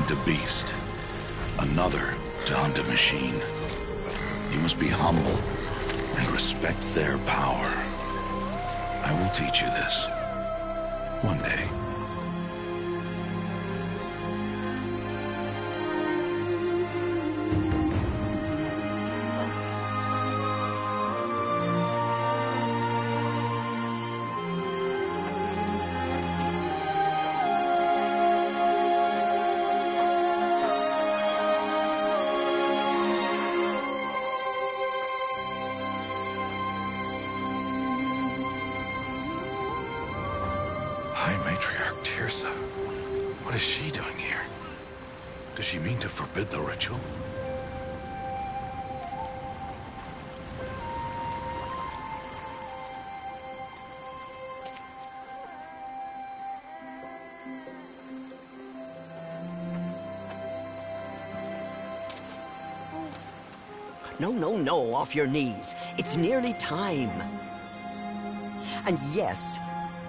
hunt a beast, another to hunt a machine. You must be humble and respect their power. I will teach you this. One day. High Matriarch Teersa. What is she doing here? Does she mean to forbid the ritual? No, no, no, off your knees. It's nearly time. And yes,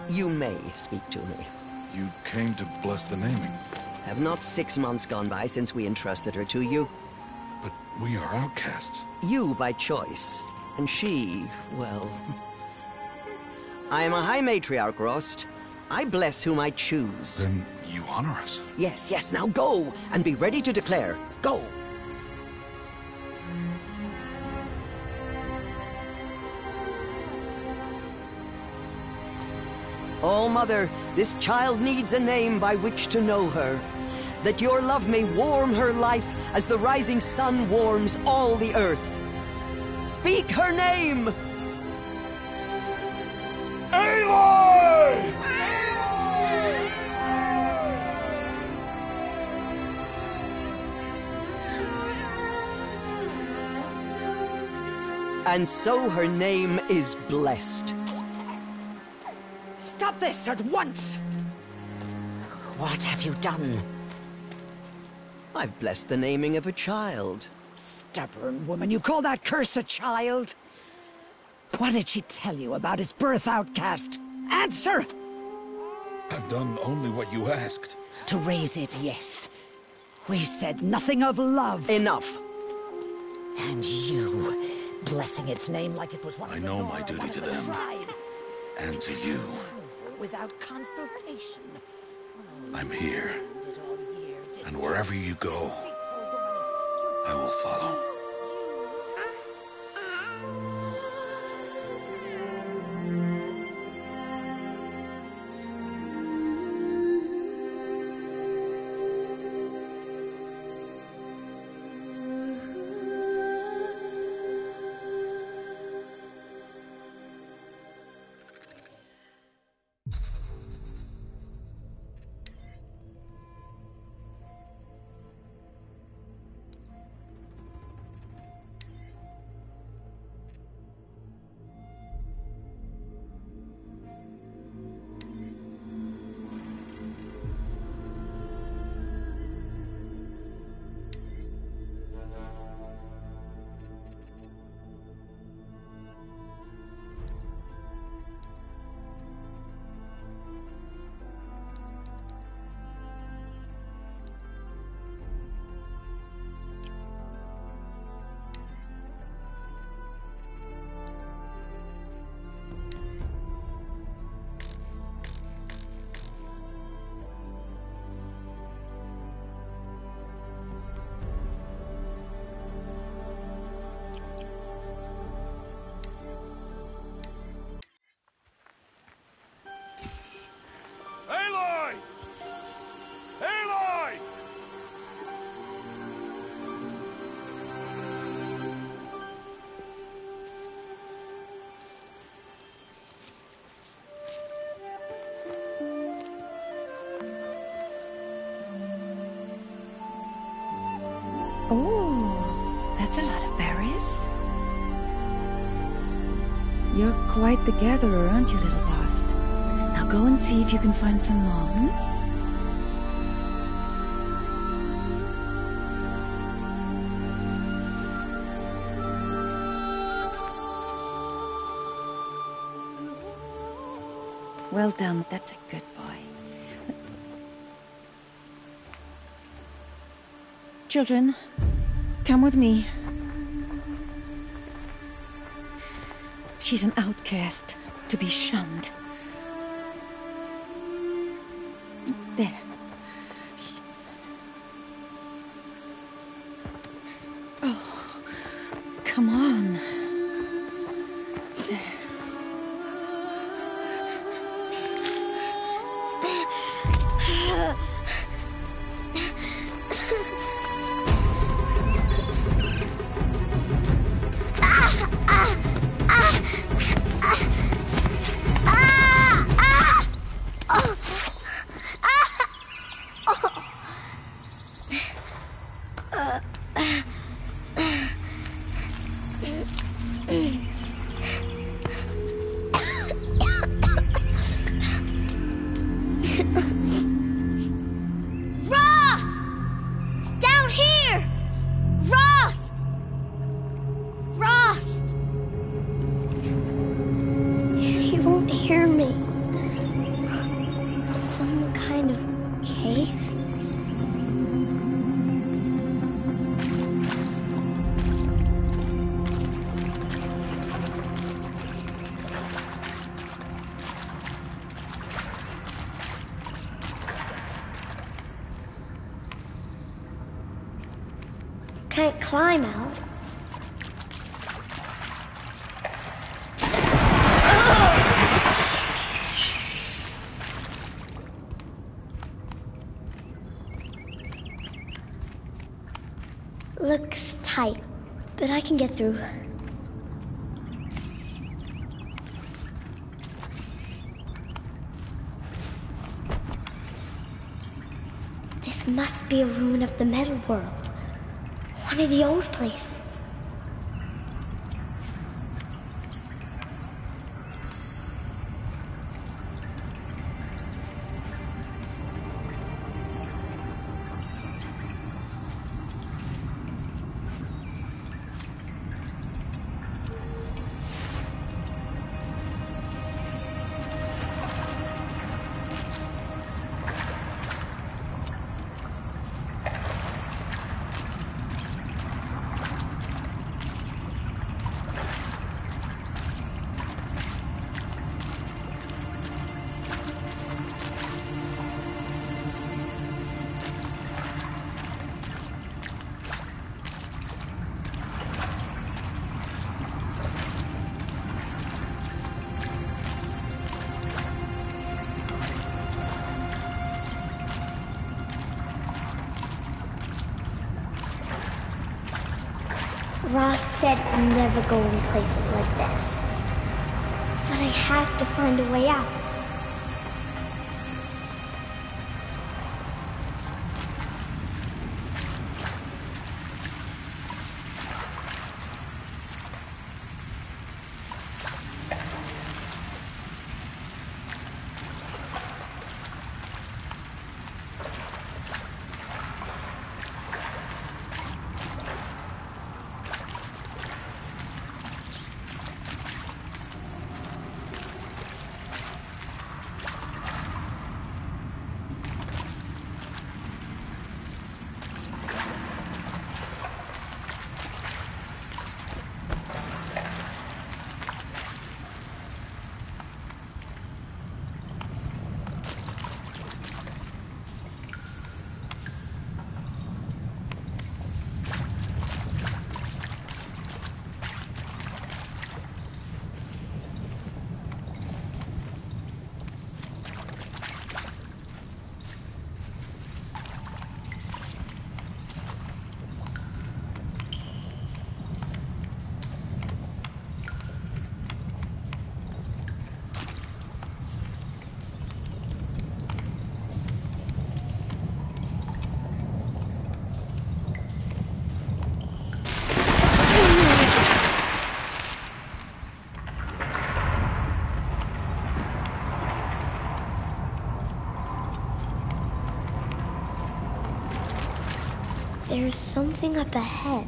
you may speak to me. You came to bless the naming. Have not 6 months gone by since we entrusted her to you? But we are outcasts. You by choice, and she, well... I am a High Matriarch, Rost. I bless whom I choose. Then you honor us. Yes, yes, now go, and be ready to declare. Go! Oh, Mother, this child needs a name by which to know her. That your love may warm her life as the rising sun warms all the earth. Speak her name! Aloy! And so her name is blessed. Stop this at once! What have you done? I've blessed the naming of a child. Stubborn woman, you call that curse a child? What did she tell you about his birth, outcast? Answer! I've done only what you asked. To raise it, yes. We said nothing of love. Enough. And you, blessing its name like it was one of I the know Nora, my duty one of to the them. tribe. And to you. Without consultation. I'm here. And wherever you go, I will follow. Aloy! Aloy! Oh, that's a lot of berries. You're quite the gatherer, aren't you, little Bast? Now go and see if you can find some more, hmm? Well done, that's a good boy. Children, come with me. She's an outcast, to be shunned. There. Oh, come on. There. Can't climb out. Looks tight, but I can get through. This must be a ruin of the metal world. One of the old places. Ross said never go in places like this. But I have to find a way out. There's something up ahead.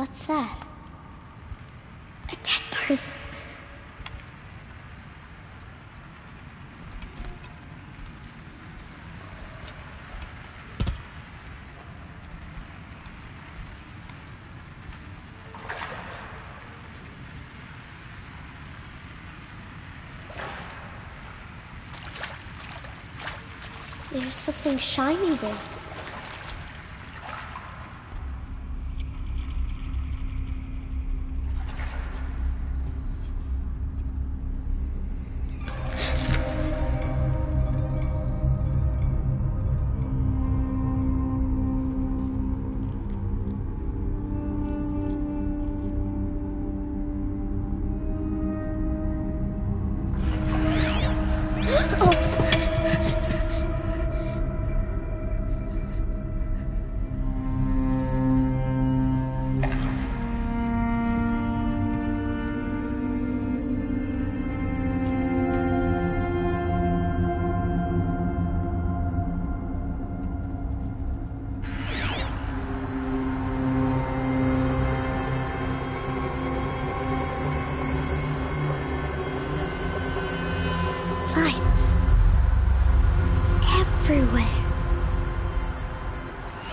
What's that? A dead person. There's something shiny there. Lights. Everywhere.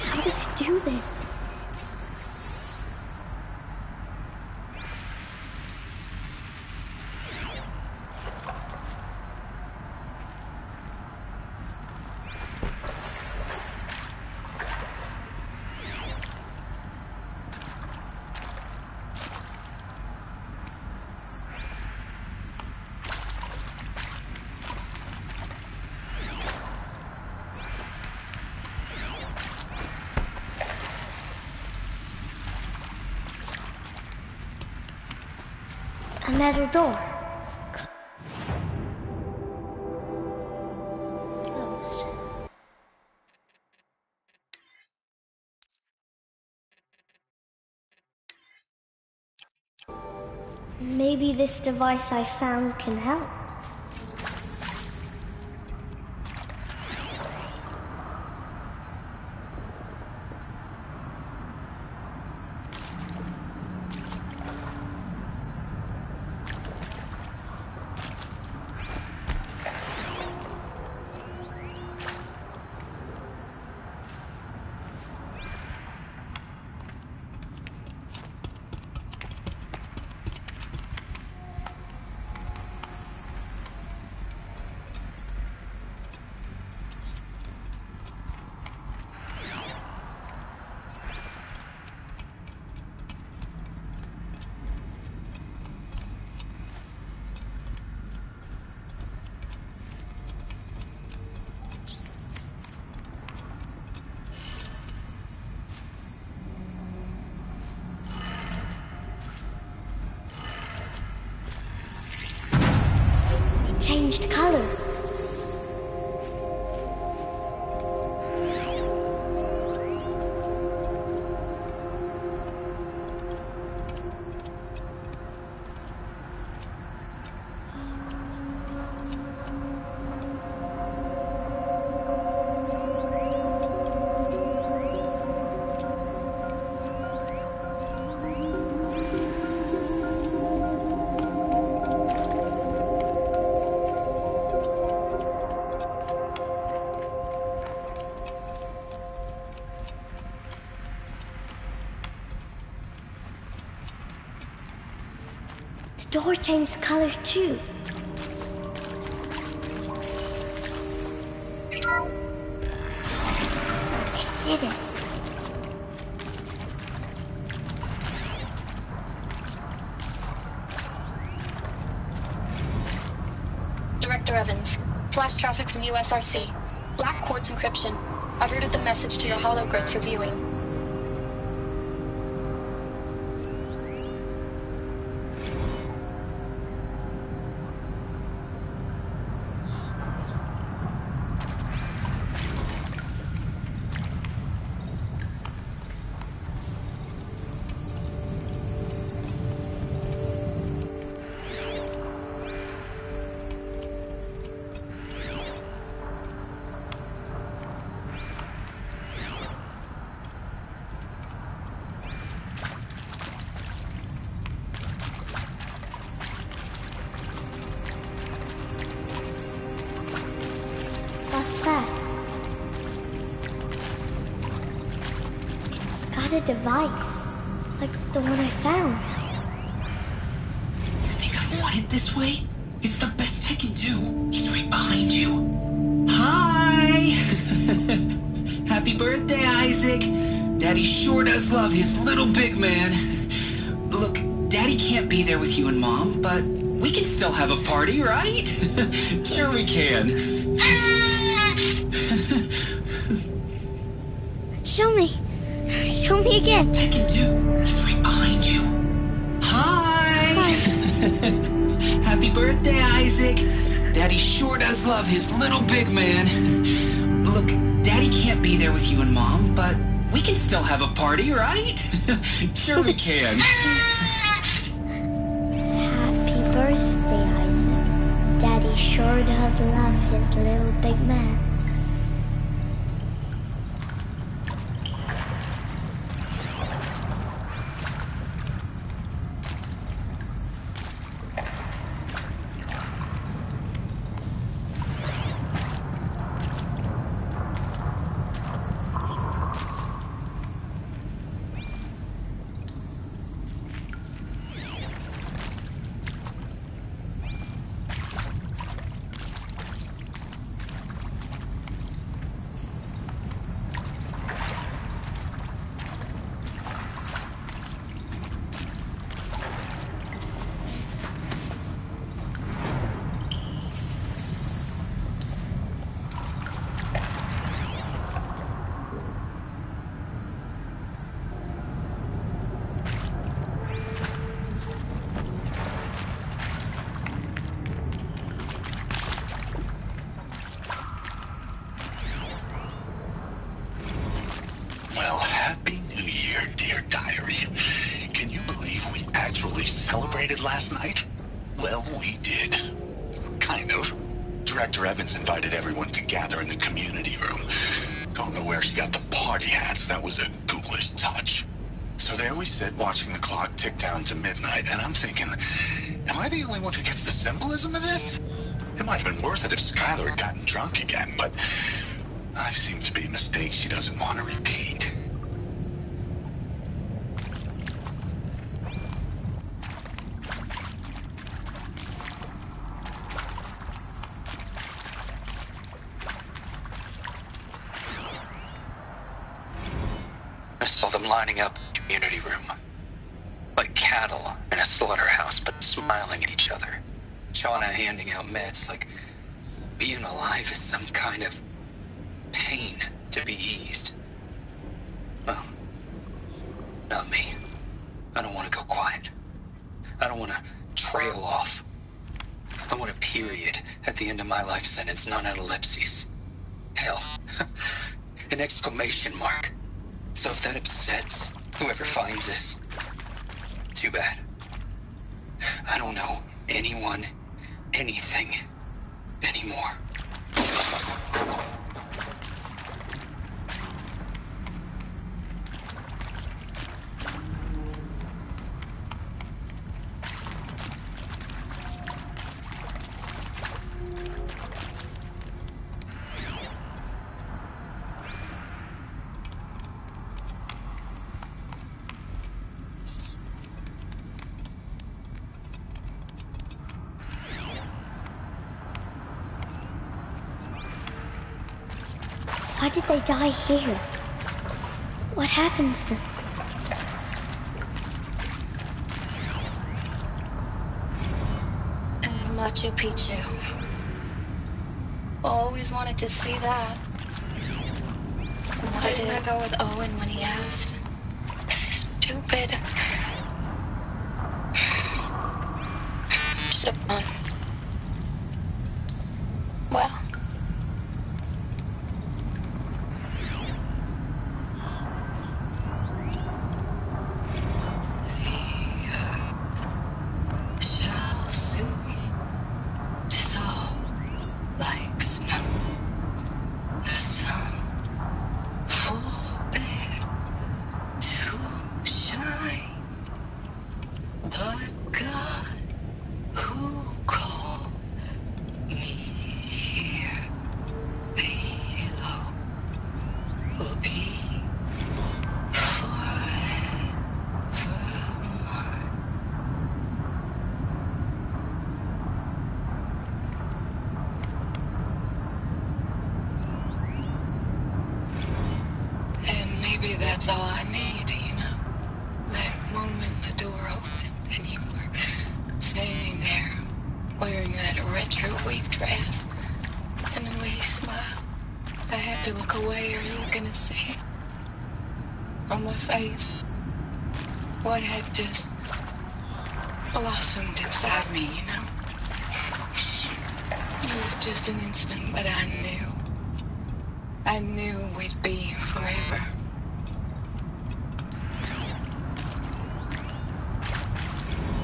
How does he do this? A metal door. Closed. Maybe this device I found can help. Changed color. The door changed color too. It did it. Director Evans, flash traffic from USRC. Black Quartz encryption. I've routed the message to your hologrid for viewing. a device, like the one I found. You think I want it this way? It's the best I can do. He's right behind you. Hi! Happy birthday, Isaac. Daddy sure does love his little big man. Look, Daddy can't be there with you and Mom, but we can still have a party, right? Sure we can. Show me. Show me again. I can do. He's right behind you. Hi! Happy birthday, Isaac. Daddy sure does love his little big man. Look, Daddy can't be there with you and Mom, but we can still have a party, right? Sure we can. Happy birthday, Isaac. Daddy sure does love his little big man. Well, Happy New Year, dear diary. Can you believe we actually celebrated last night? Well, we did. Kind of. Director Evans invited everyone to gather in the community room. Don't know where she got the party hats. That was a ghoulish touch. So there we sit, watching the clock tick down to midnight, and I'm thinking, am I the only one who gets the symbolism of this? It might have been worth it if Skylar had gotten drunk again, but I seem to be a mistake she doesn't want to repeat. I saw them lining up in the community room. Like cattle in a slaughterhouse, but smiling at each other. Shauna handing out meds like being alive is some kind of pain to be eased. Well, not me. I don't want to go quiet. I don't want to trail off. I want a period at the end of my life sentence, not an ellipses. Hell, an exclamation mark. So if that upsets whoever finds this, too bad. I don't know anyone, anything, anymore. Why did they die here? What happened to them? And Machu Picchu. Always wanted to see that. Why didn't I go with Owen when he asked? Stupid. Should have gone. Well. Shall soon dissolve like snow. The sun forbid to shine. to look away or you were gonna see on my face what had just blossomed inside me, you know? It was just an instant, but I knew we'd be forever.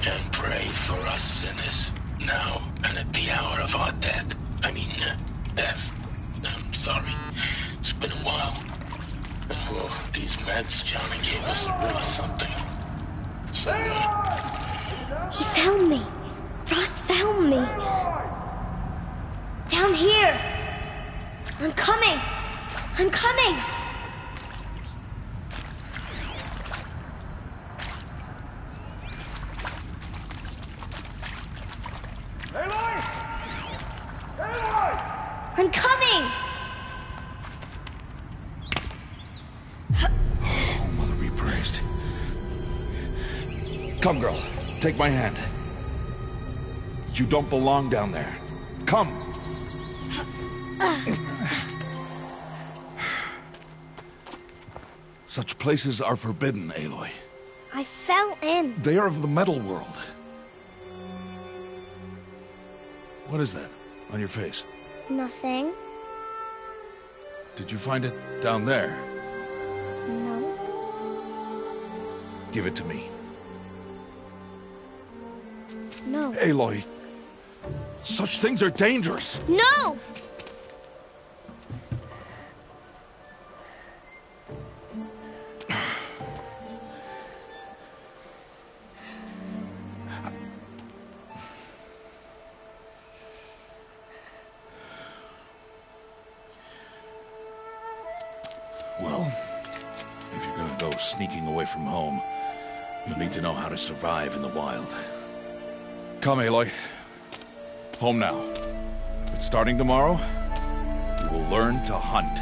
And pray for us sinners, now and at the hour of our death. Death. I'm sorry. It's been a while. Whoa, these meds Johnny gave us are really something. Sorry. He found me. Ross found me. Down here. I'm coming. I'm coming. Aloy! Aloy! I'm coming. Oh, Mother be praised. Come, girl. Take my hand. You don't belong down there. Come. Such places are forbidden, Aloy. I fell in. They are of the metal world. What is that on your face? Nothing. Did you find it down there? No. Give it to me. No. Aloy, such things are dangerous. No! Well, if you're gonna go sneaking away from home, you'll need to know how to survive in the wild. Come, Aloy. Home now. But starting tomorrow, you will learn to hunt.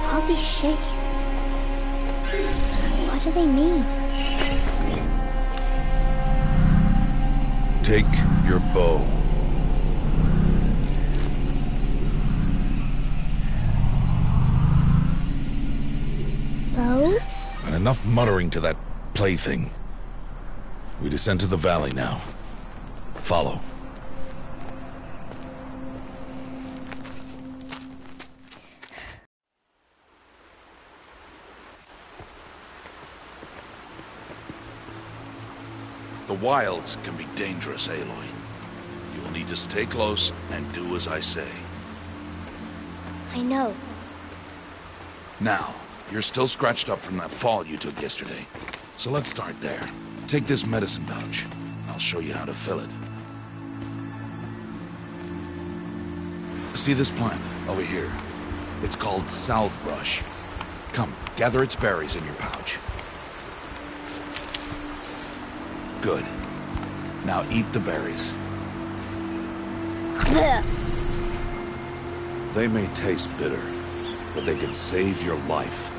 All these shapes. What do they mean? Take your bow. Bow? And enough muttering to that plaything. We descend to the valley now. Follow. The wilds can be dangerous, Aloy. You will need to stay close and do as I say. I know. Now, you're still scratched up from that fall you took yesterday. So let's start there. Take this medicine pouch. I'll show you how to fill it. See this plant over here? It's called salvebrush. Come, gather its berries in your pouch. Good. Now eat the berries. They may taste bitter, but they can save your life.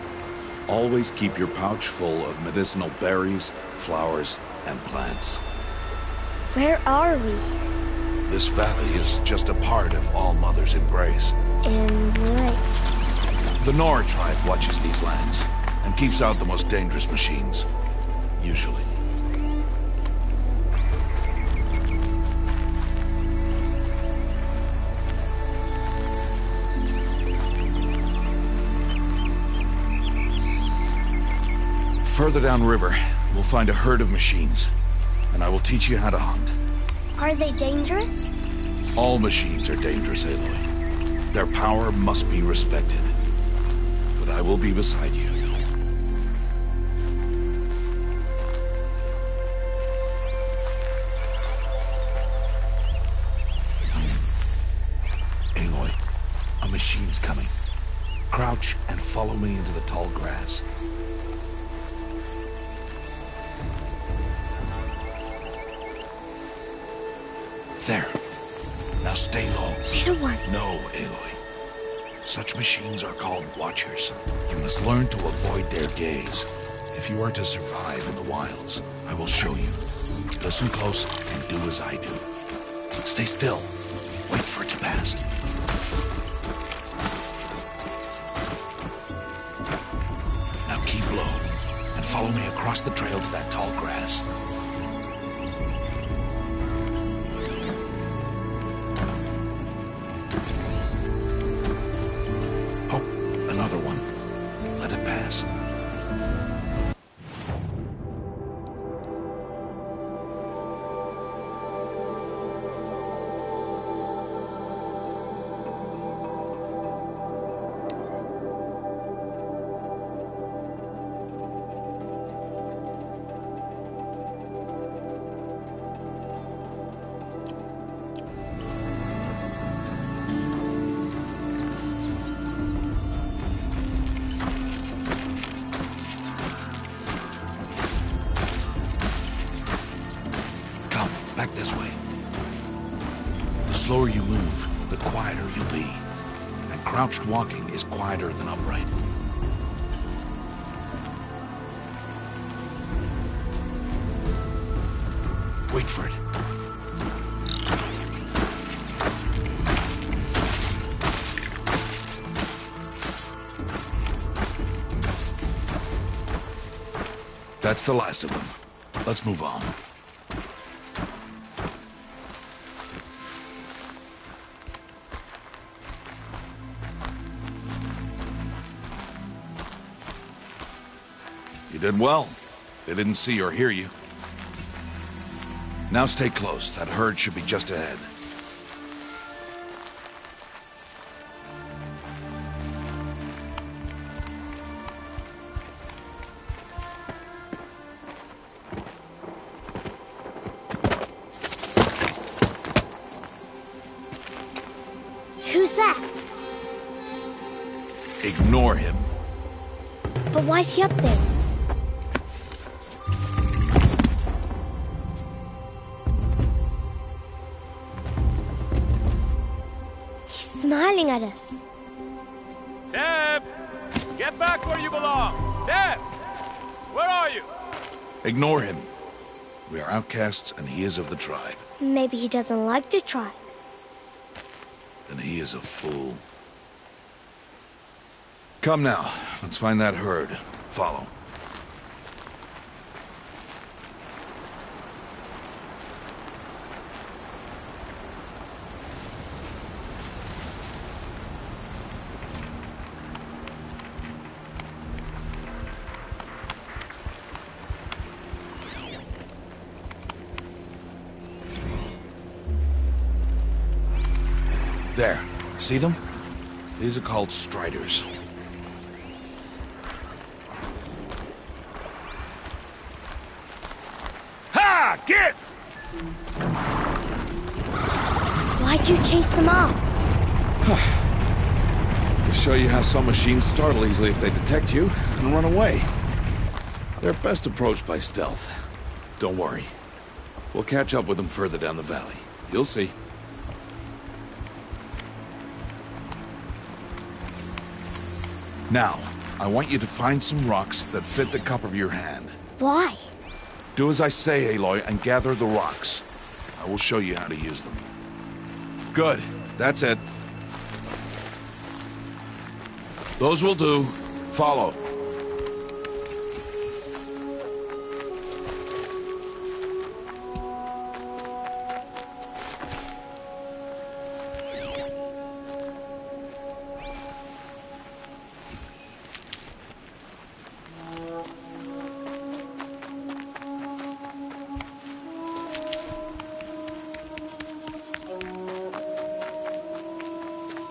Always keep your pouch full of medicinal berries, flowers, and plants. Where are we? This valley is just a part of All Mother's embrace. Embrace. The Nora tribe watches these lands and keeps out the most dangerous machines. Usually. Further downriver, we'll find a herd of machines, and I will teach you how to hunt. Are they dangerous? All machines are dangerous, Aloy. Their power must be respected. But I will be beside you. Aloy, a machine's coming. Crouch and follow me into the tall grass. There. Now stay low. Little one. No, Aloy. Such machines are called Watchers. You must learn to avoid their gaze. If you are to survive in the wilds, I will show you. Listen close and do as I do. Stay still. Wait for it to pass. Now keep low and follow me across the trail to that tall grass. Oh, another one. Let it pass. Back this way. The slower you move, the quieter you'll be. And crouched walking is quieter than upright. Wait for it. That's the last of them. Let's move on. You did well. They didn't see or hear you. Now stay close. That herd should be just ahead. Who's that? Ignore him. But why's he up there? Smiling at us. Teb! Get back where you belong! Teb! Where are you? Ignore him. We are outcasts and he is of the tribe. Maybe he doesn't like the tribe. Then he is a fool. Come now, let's find that herd. Follow. There. See them? These are called Striders. Ha! Get! Why'd you chase them off? To show you how some machines startle easily if they detect you and run away. They're best approached by stealth. Don't worry. We'll catch up with them further down the valley. You'll see. Now, I want you to find some rocks that fit the cup of your hand. Why? Do as I say, Aloy, and gather the rocks. I will show you how to use them. Good. That's it. Those will do. Follow.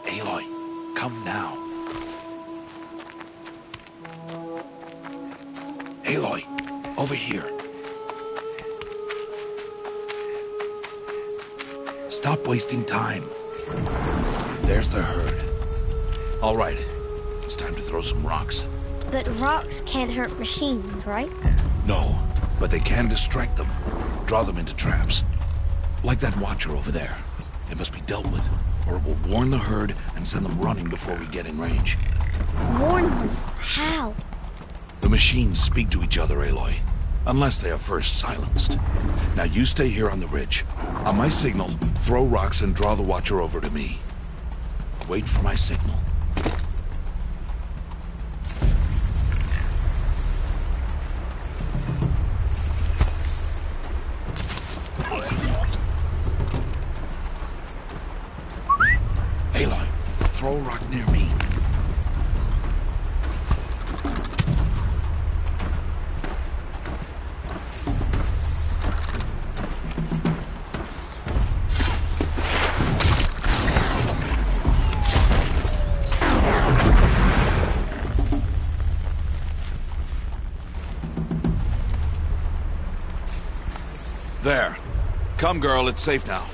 Aloy, come now. Aloy, over here. Stop wasting time. There's the herd. All right, it's time to throw some rocks. But rocks can't hurt machines, right? No, but they can distract them, draw them into traps. Like that watcher over there. It must be dealt with, or it will warn the herd and send them running before we get in range. Warn them? How? The machines speak to each other, Aloy. Unless they are first silenced. Now you stay here on the ridge. On my signal, throw rocks and draw the watcher over to me. Wait for my signal. Aloy, throw a rock near me. There. Come, girl, it's safe now.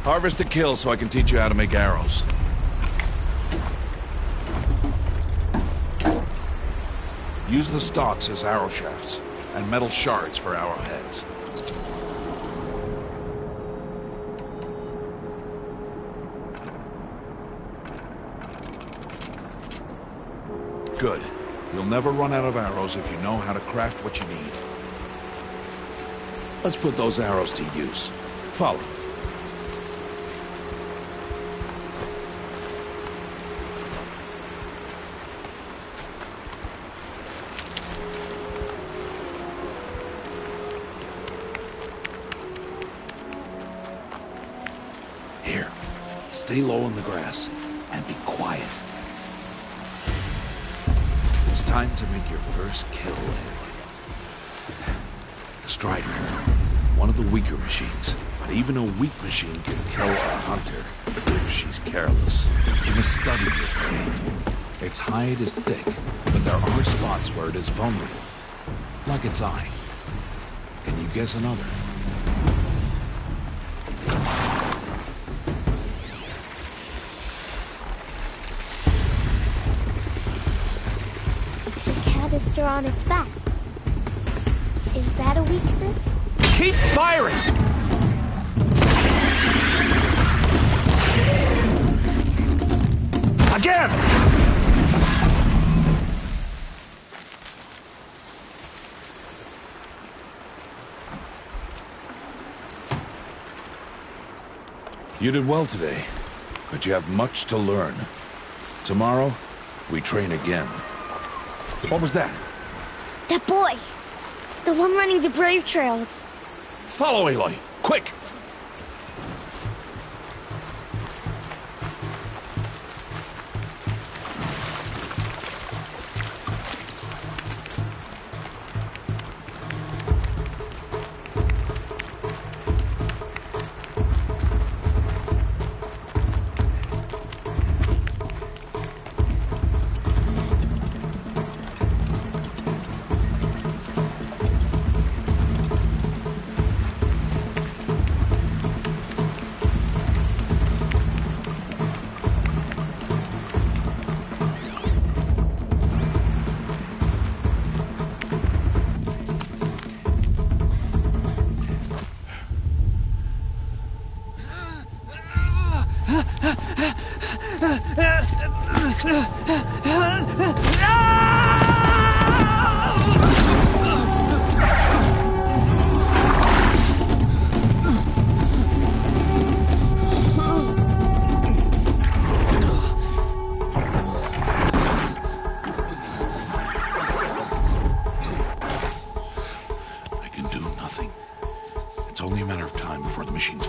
Harvest a kill so I can teach you how to make arrows. Use the stalks as arrow shafts, and metal shards for arrowheads. Good. You'll never run out of arrows if you know how to craft what you need. Let's put those arrows to use. Follow. Here, stay low in the grass and be quiet. It's time to make your first kill, Aloy. Strider, one of the weaker machines, but even a weak machine can kill a hunter if she's careless. You must study your prey. Its hide is thick, but there are spots where it is vulnerable, like its eye. Can you guess another? Still on its back. Is that a weakness? Keep firing! Again! You did well today, but you have much to learn. Tomorrow, we train again. What was that? That boy! The one running the brave trails. Follow Aloy! Quick!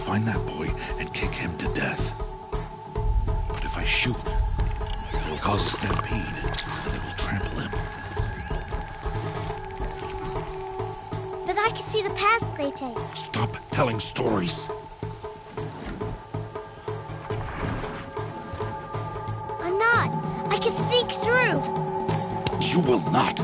Find that boy and kick him to death. But if I shoot, it will cause a stampede, and it will trample him. But I can see the paths they take. Stop telling stories. I'm not. I can sneak through. You will not.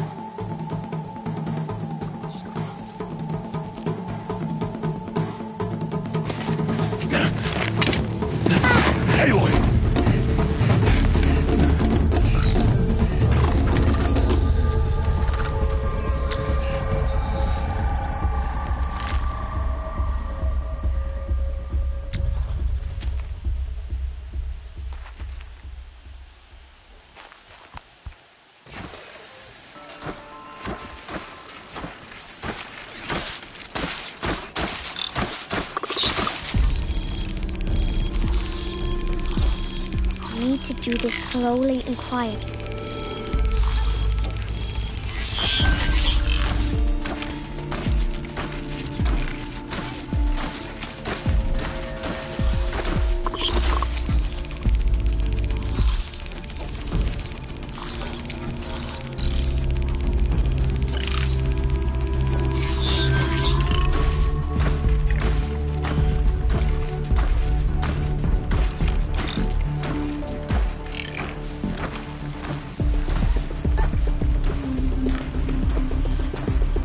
to do this slowly and quietly.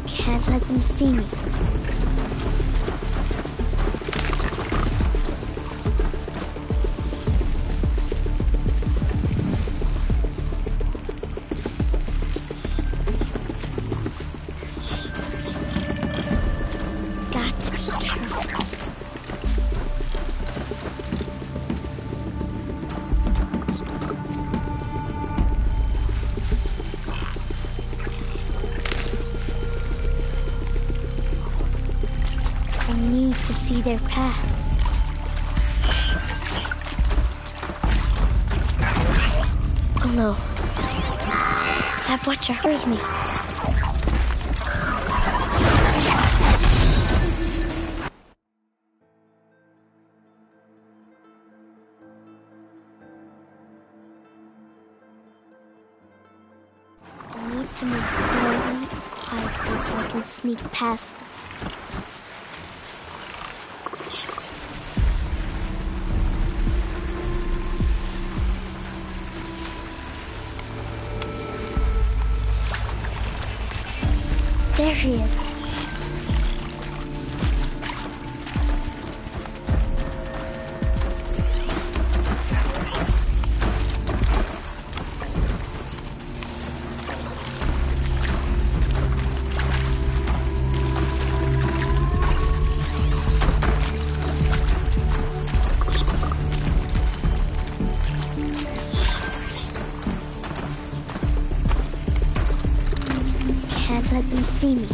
Can't let them see me. Got to be careful. I need to see their paths. Oh no. That butcher heard me. I need to move slowly and quietly so I can sneak past them. There he is. Can't let them see me.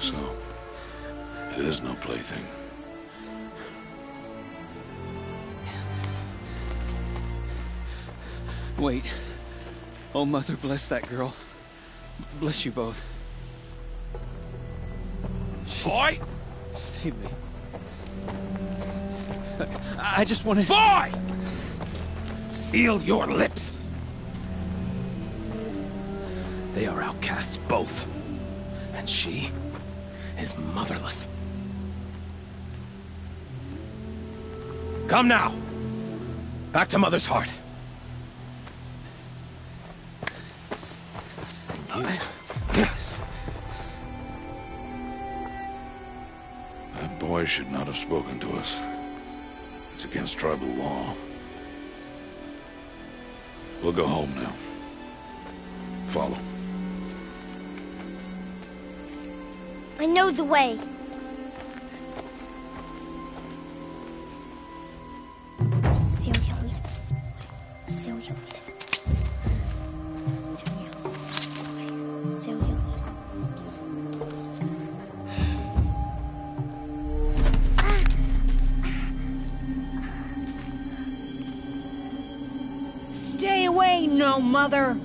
So, it is no plaything. Wait. Oh, Mother, bless that girl. Bless you both. Boy! Save me. I just wanted... Boy! Seal your lips! They are outcasts, both. And she is motherless. Come now! Back to Mother's heart. That boy should not have spoken to us. It's against tribal law. We'll go home now. Follow. I know the way. Seal your lips, boy. Seal your lips. Seal your lips, boy. Seal your lips. Stay away, no mother!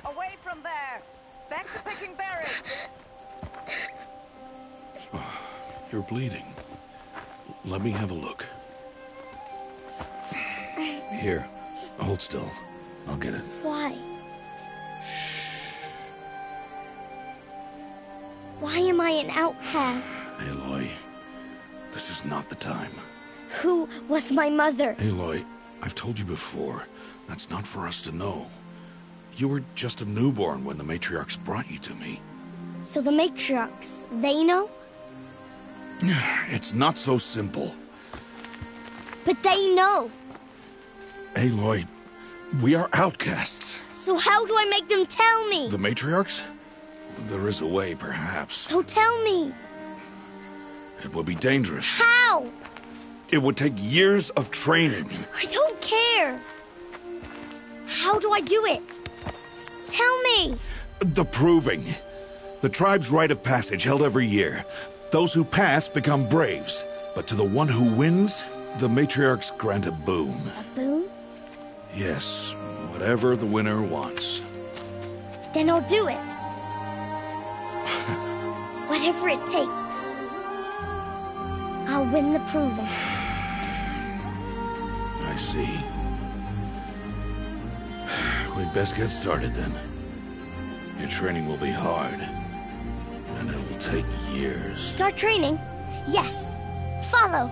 Away from there! Back to picking berries! You're bleeding. Let me have a look. Here, hold still. I'll get it. Why? Why am I an outcast? Aloy, this is not the time. Who was my mother? Aloy, I've told you before, that's not for us to know. You were just a newborn when the matriarchs brought you to me. So the matriarchs, they know? It's not so simple. But they know. Aloy, we are outcasts. So how do I make them tell me? The matriarchs? There is a way, perhaps. So tell me. It would be dangerous. How? It would take years of training. I don't care. How do I do it? Tell me. The proving. The tribe's rite of passage held every year. Those who pass become braves. But to the one who wins, the matriarchs grant a boon. A boon? Yes, whatever the winner wants. Then I'll do it. Whatever it takes. I'll win the proving. I see. We'd best get started then. Your training will be hard. And it will take years. Start training? Yes. Follow.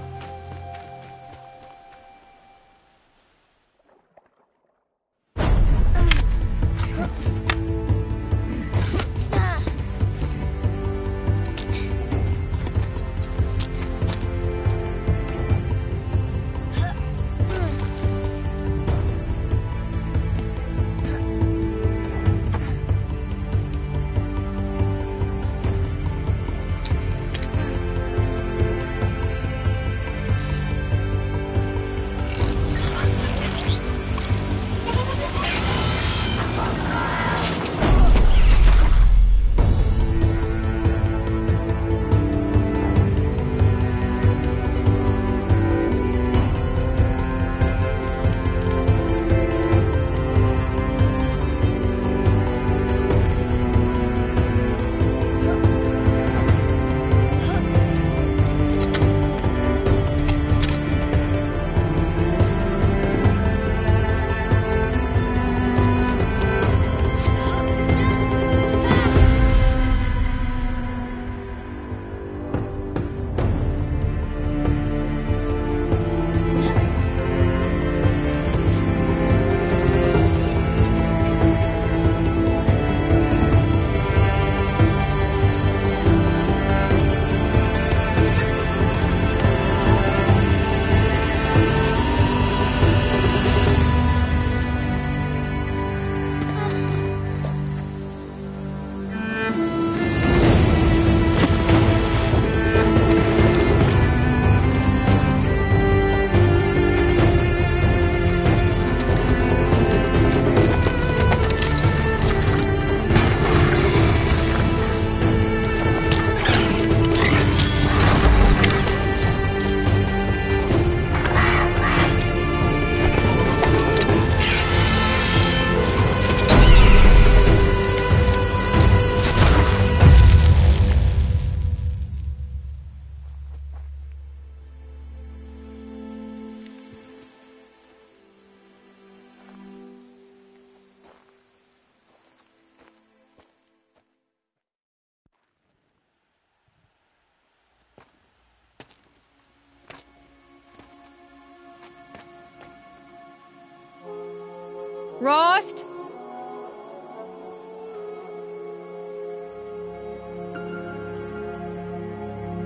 Rost?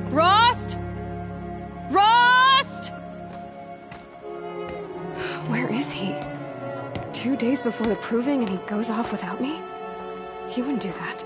Rost? Rost? Where is he? 2 days before the proving and he goes off without me? He wouldn't do that.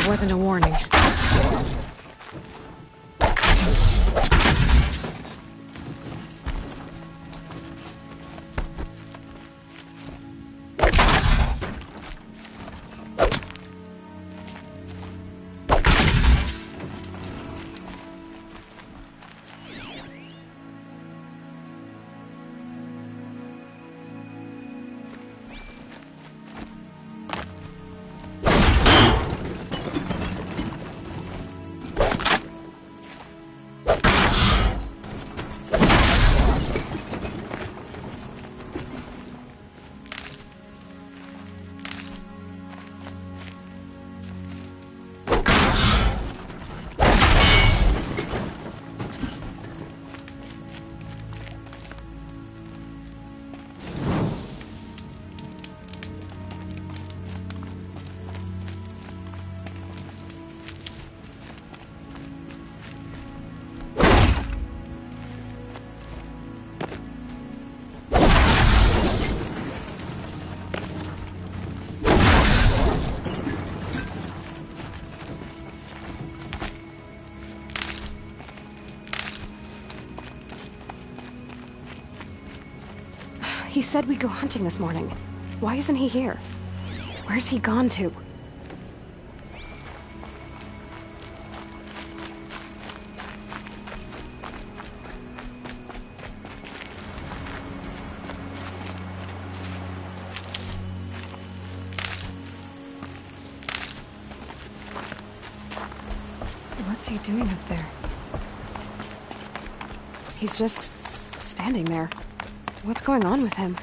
Wasn't a warning. He said we'd go hunting this morning. Why isn't he here? Where's he gone to? What's he doing up there? He's just standing there. What's going on with him?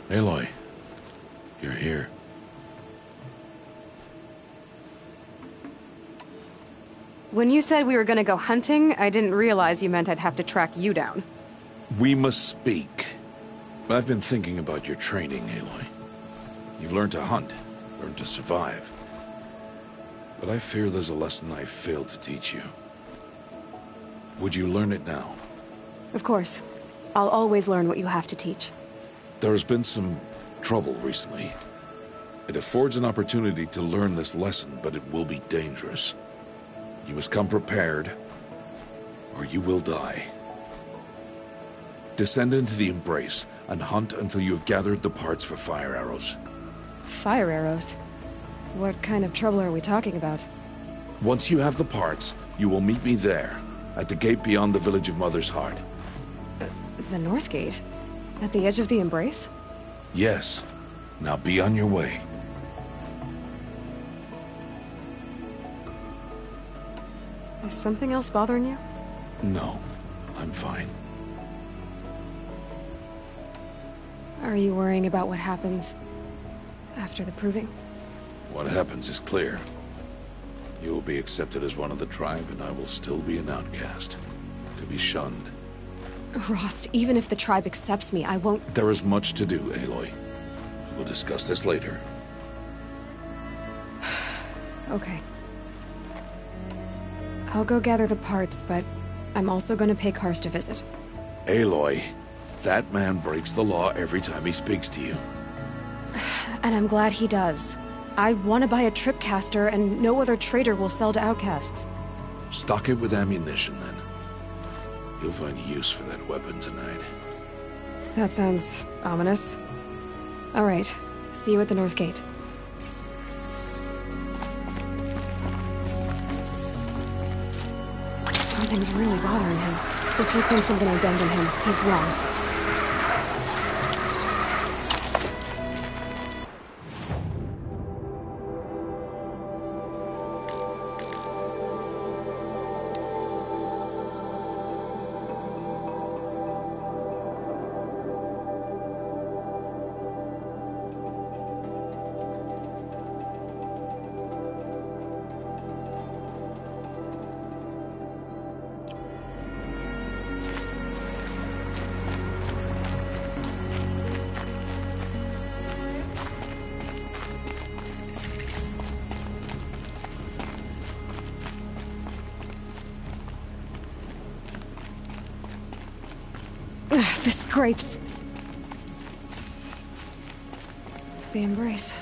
Aloy, you're here. When you said we were gonna go hunting, I didn't realize you meant I'd have to track you down. We must speak. I've been thinking about your training, Aloy. You've learned to hunt, learned to survive. But I fear there's a lesson I've failed to teach you. Would you learn it now? Of course. I'll always learn what you have to teach. There has been some trouble recently. It affords an opportunity to learn this lesson, but it will be dangerous. You must come prepared, or you will die. Descend into the Embrace, and hunt until you have gathered the parts for fire arrows. Fire arrows? What kind of trouble are we talking about? Once you have the parts, you will meet me there, at the gate beyond the village of Mother's Heart. The North Gate? At the edge of the Embrace? Yes. Now be on your way. Is something else bothering you? No. I'm fine. Are you worrying about what happens after the proving? What happens is clear. You will be accepted as one of the tribe, and I will still be an outcast. To be shunned. Rost, even if the tribe accepts me, I won't... There is much to do, Aloy. We will discuss this later. Okay. I'll go gather the parts, but I'm also going to pay Karst a visit. Aloy, that man breaks the law every time he speaks to you. And I'm glad he does. I want to buy a tripcaster, and no other trader will sell to outcasts. Stock it with ammunition, then. You'll find use for that weapon tonight. That sounds ominous. All right. See you at the North Gate. Something's really bothering him. If he thinks I'm gonna abandon him, he's wrong. The scrapes. The embrace.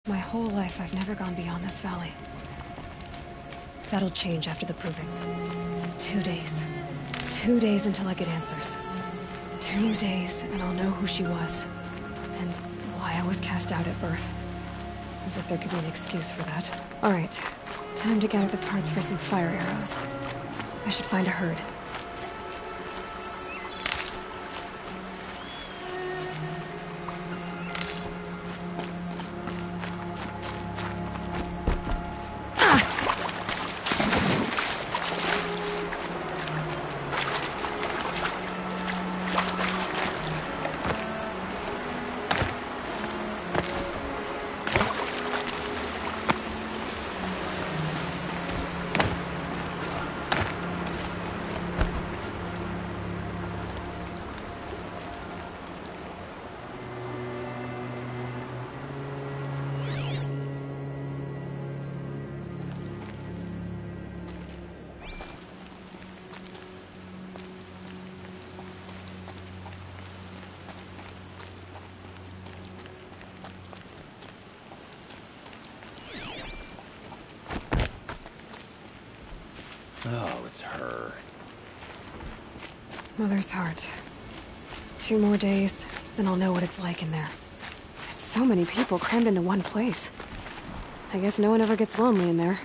My whole life, I've never gone beyond this valley. That'll change after the proving. 2 days. 2 days until I get answers. 2 days, and I'll know who she was. And why I was cast out at birth. As if there could be an excuse for that. Alright. Time to gather the parts for some fire arrows. I should find a herd. Oh, it's her. Mother's heart. 2 more days, then I'll know what it's like in there. It's so many people crammed into one place. I guess no one ever gets lonely in there.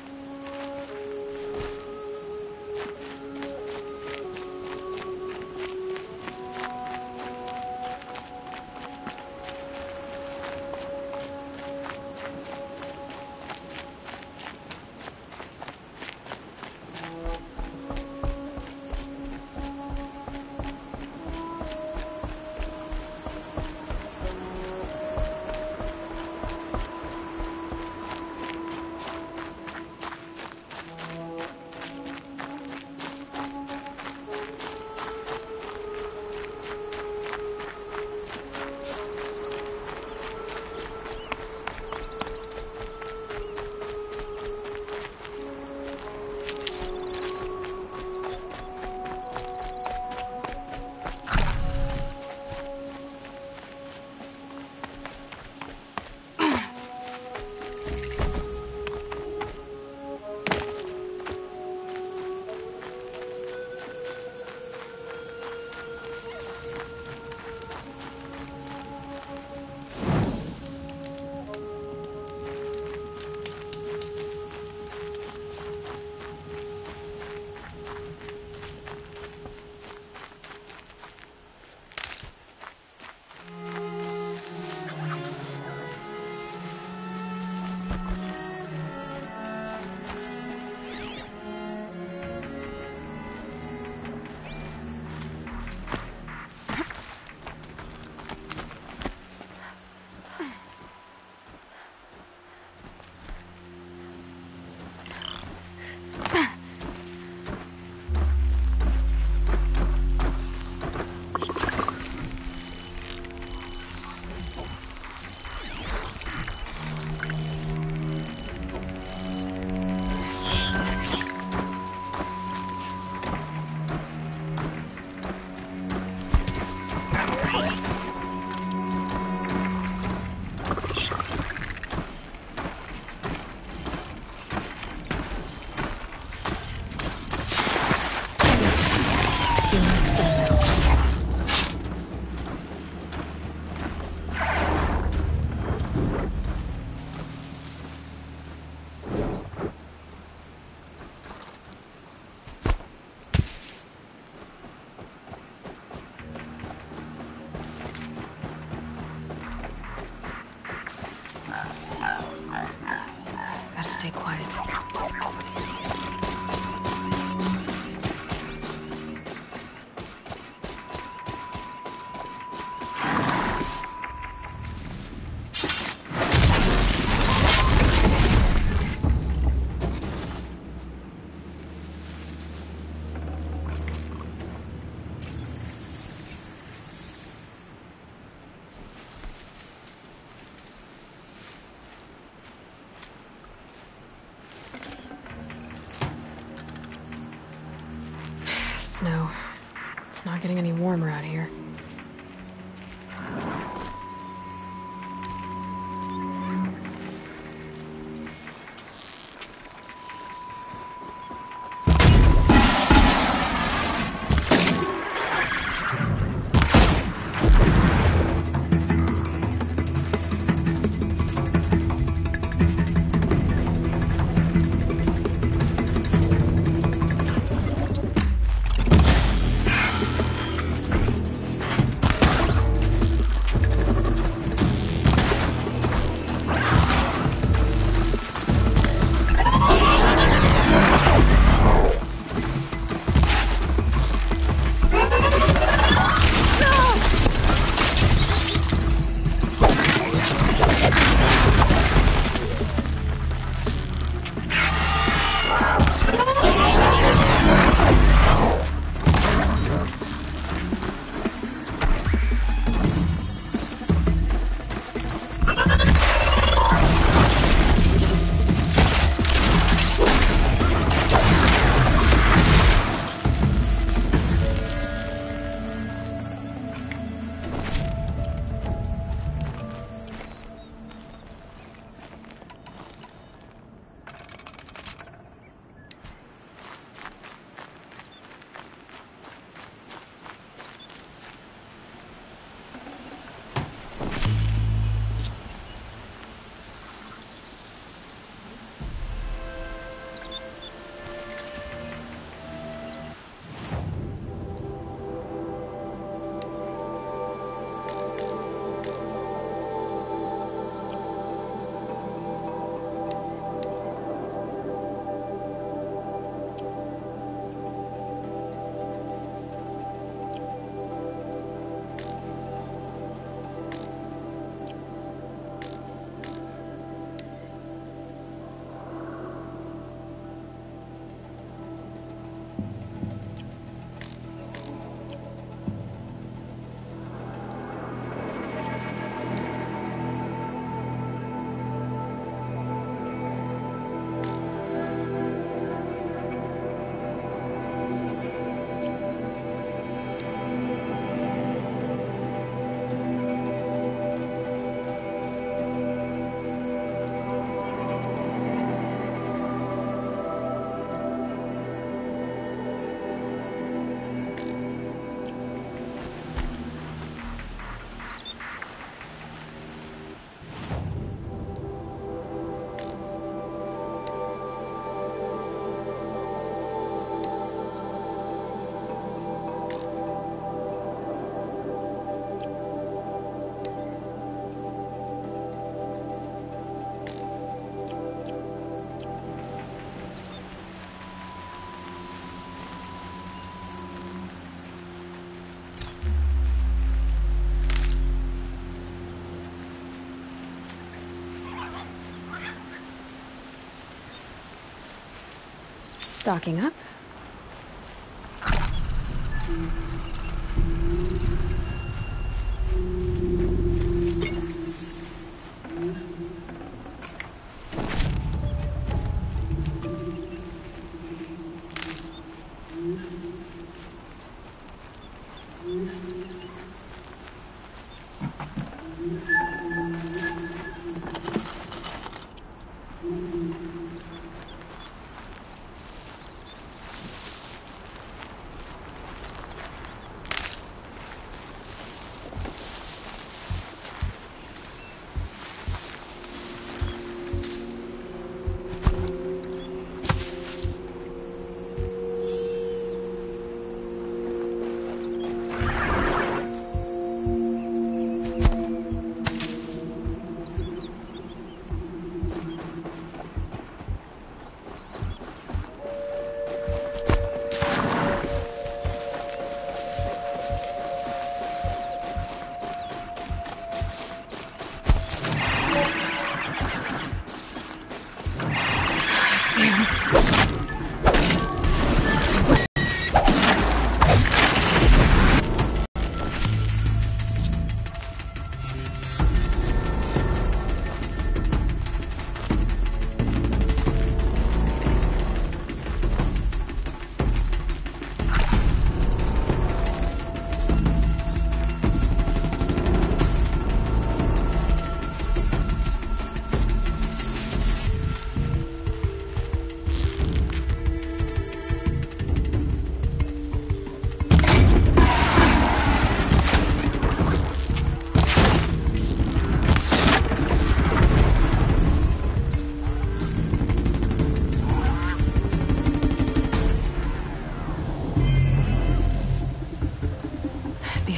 Stocking up.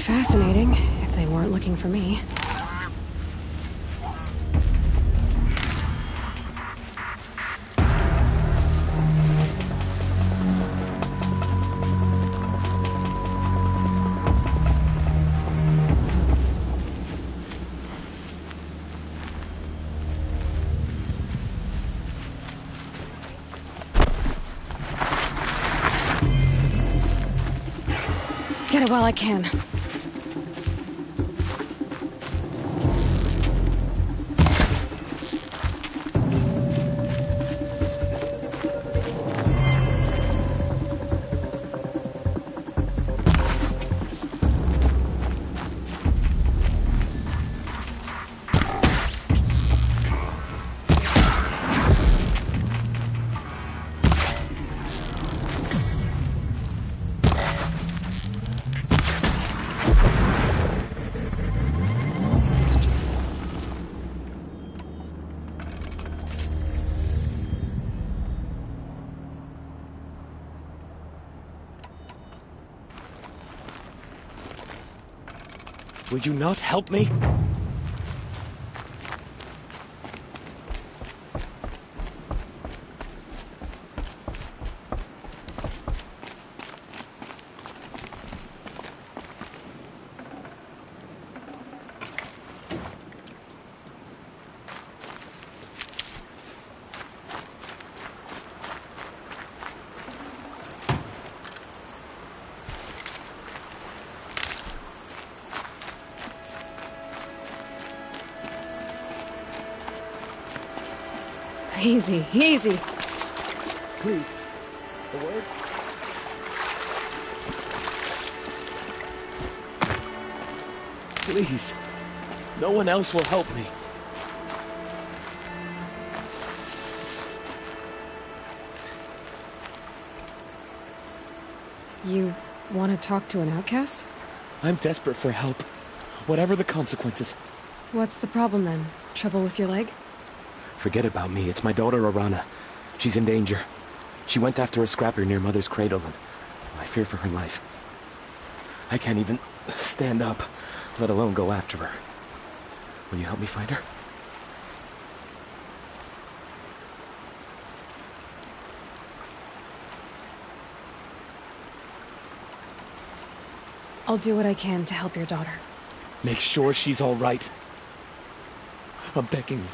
Fascinating, if they weren't looking for me. Get it while I can. Will you not help me? Easy, easy. Please, a word? Please, no one else will help me. You want to talk to an outcast? I'm desperate for help, whatever the consequences. What's the problem then? Trouble with your leg? Forget about me. It's my daughter, Arana. She's in danger. She went after a scrapper near Mother's cradle, and I fear for her life. I can't even stand up, let alone go after her. Will you help me find her? I'll do what I can to help your daughter. Make sure she's all right. I'm begging you.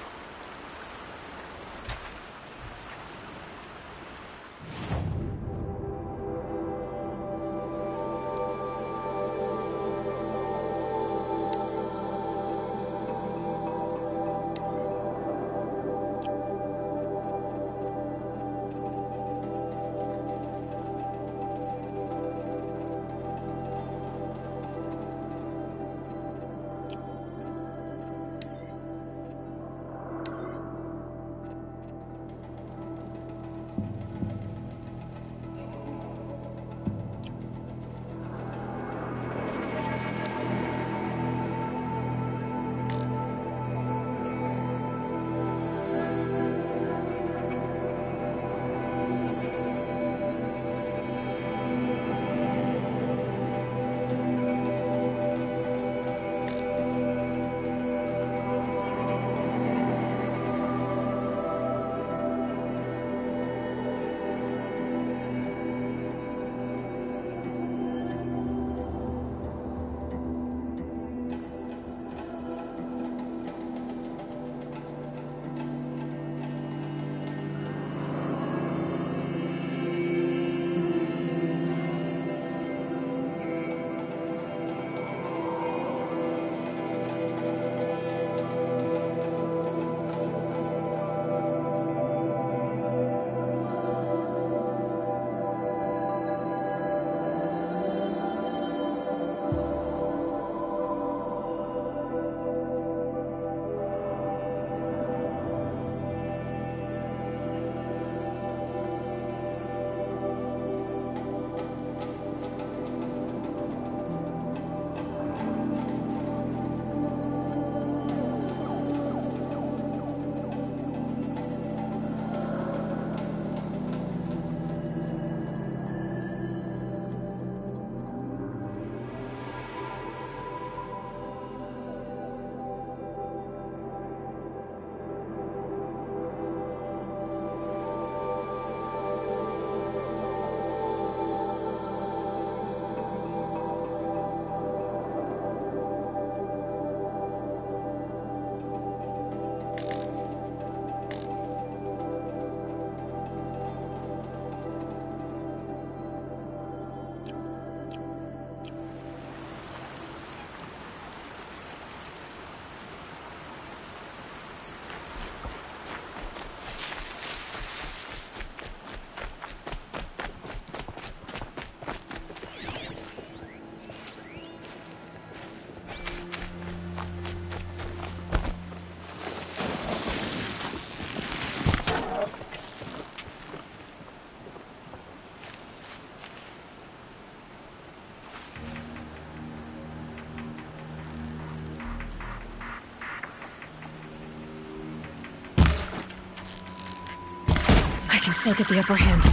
I can still get the upper hand.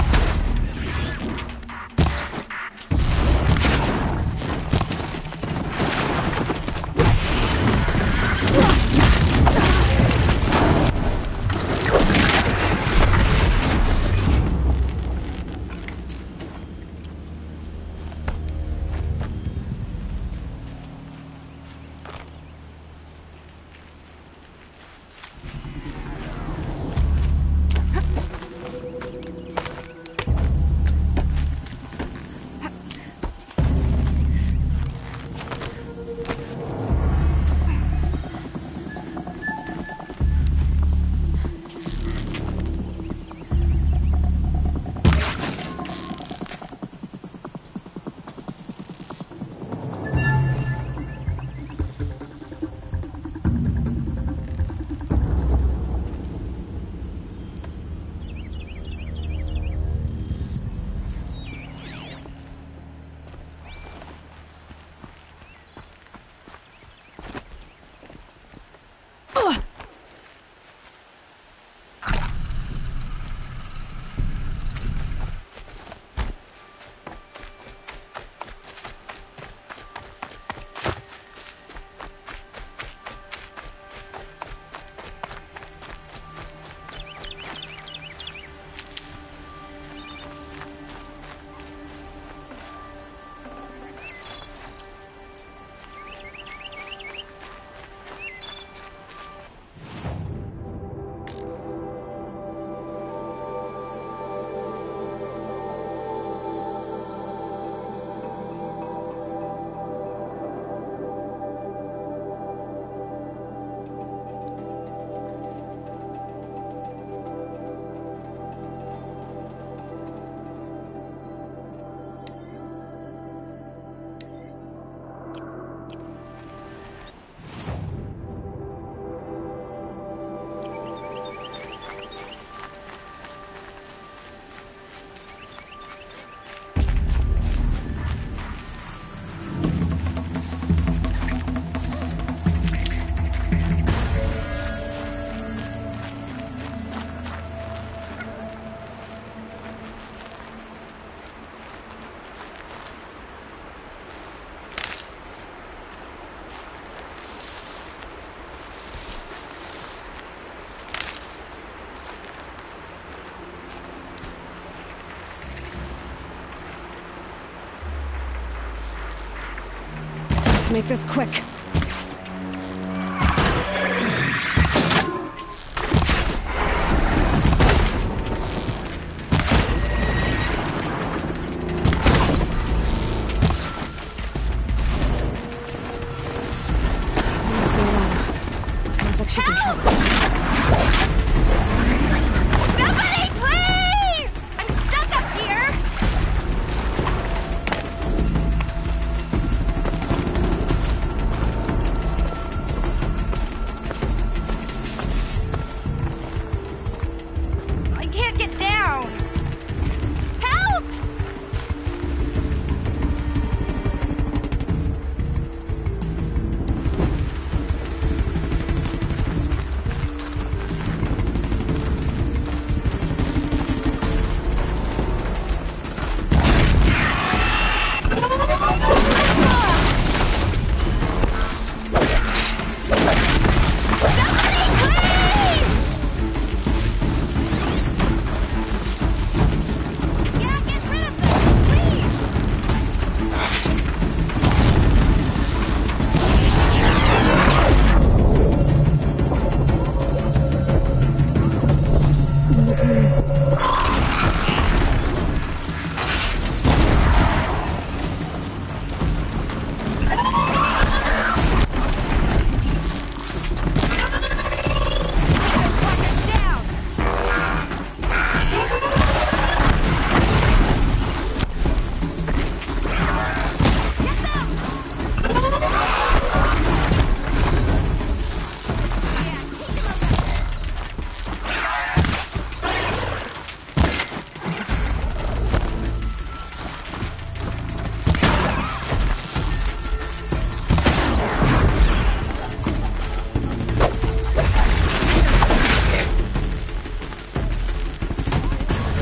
make this quick. Sounds like she's in trouble. Somebody, please! I'm stuck up here! I can't get down! Help!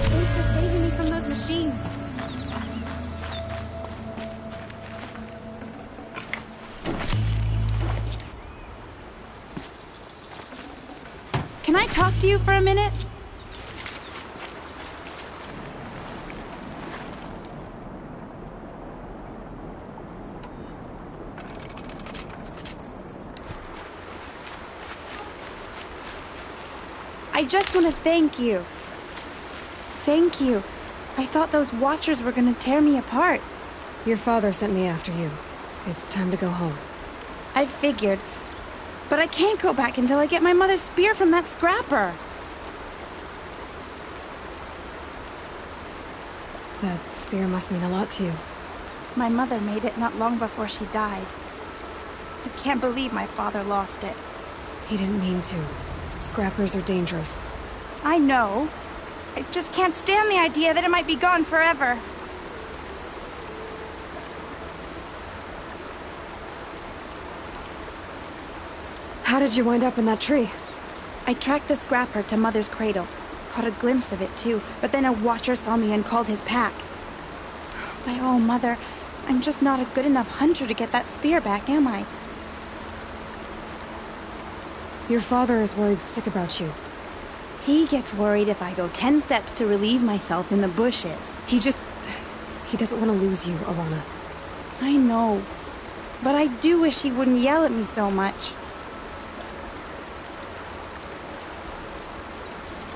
Thanks for saving me from those machines. Can I talk to you for a minute? I just want to thank you. Thank you. I thought those Watchers were gonna tear me apart. Your father sent me after you. It's time to go home. I figured. But I can't go back until I get my mother's spear from that scrapper. That spear must mean a lot to you. My mother made it not long before she died. I can't believe my father lost it. He didn't mean to. Scrappers are dangerous. I know. I just can't stand the idea that it might be gone forever. How did you wind up in that tree? I tracked the scrapper to Mother's cradle. Caught a glimpse of it too, but then a Watcher saw me and called his pack. My oh, Mother, I'm just not a good enough hunter to get that spear back, am I? Your father is worried sick about you. He gets worried if I go 10 steps to relieve myself in the bushes. He doesn't want to lose you, Alana. I know. But I do wish he wouldn't yell at me so much.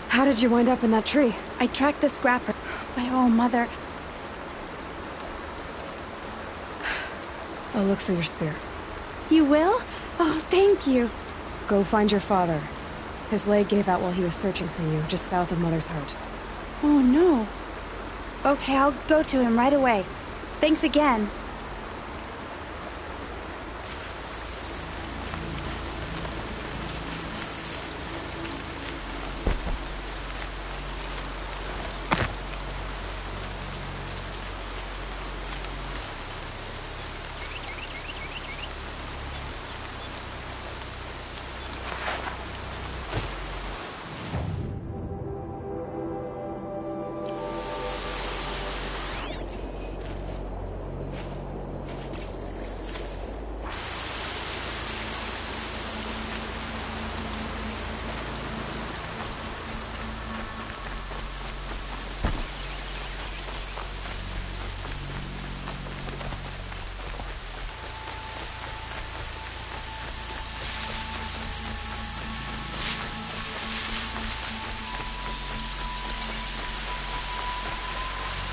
How did you wind up in that tree? I tracked the scrapper. My oh, Mother. I'll look for your spear. You will? Oh, thank you. Go find your father. His leg gave out while he was searching for you, just south of Mother's Heart. Oh, no. Okay, I'll go to him right away. Thanks again.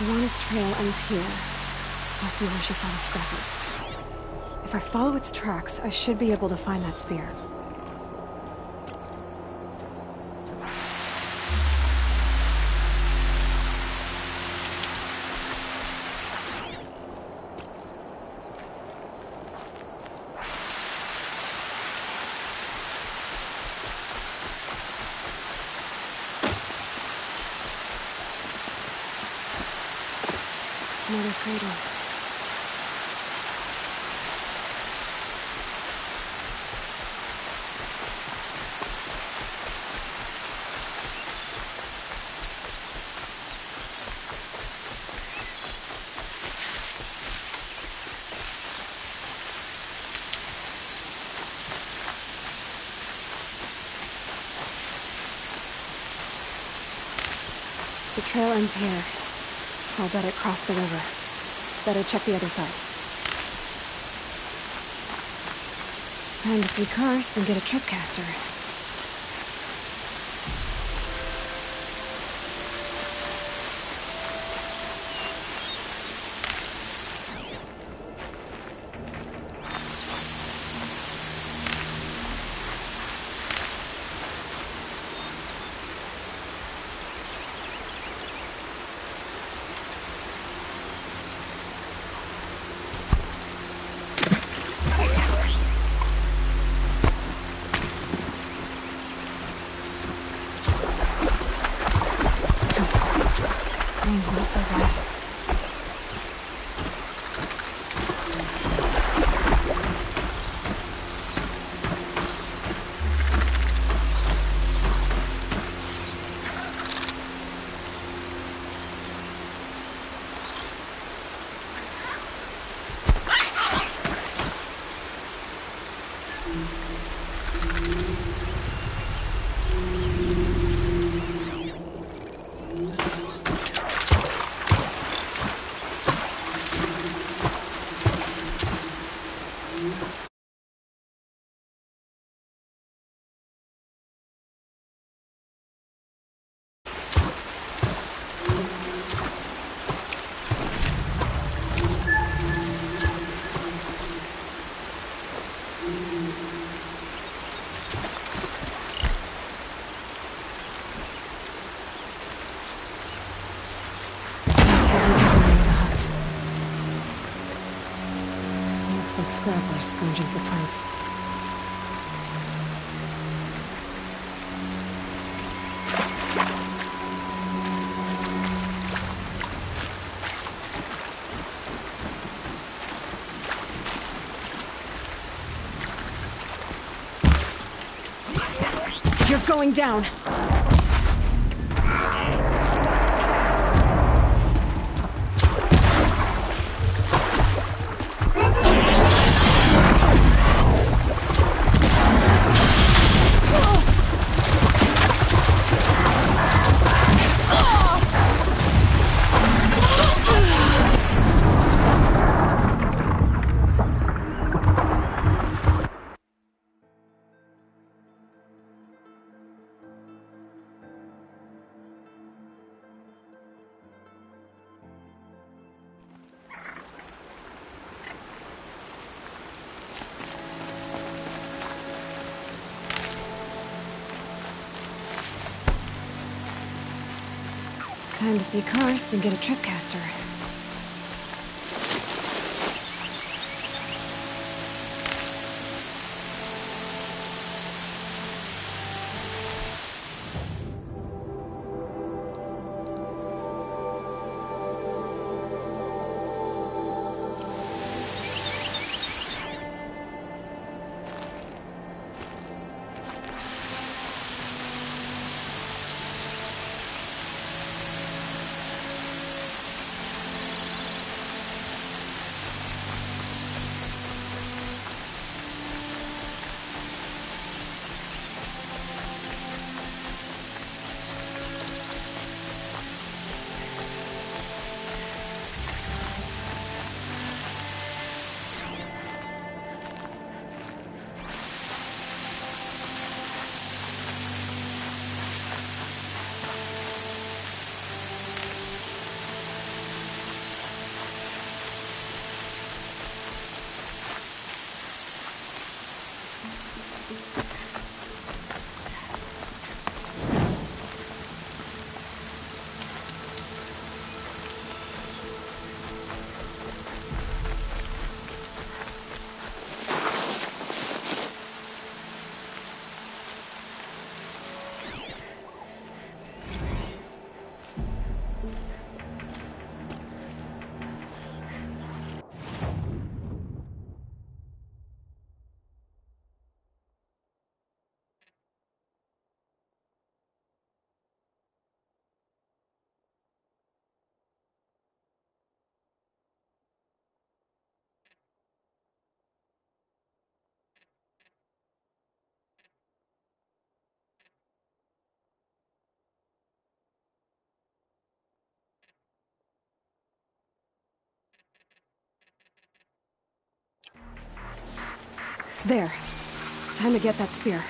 Arana's trail ends here. Must be where she saw the scrapper. If I follow its tracks, I should be able to find that spear. Mother's cradle. The trail ends here. I'll bet it crossed the river. Better check the other side. Time to see Karst and get a tripcaster. Rain's not so bad. Looks like scrappers scrounging for prints. You're going down! Time to see Karst and get a tripcaster. There. Time to get that spear.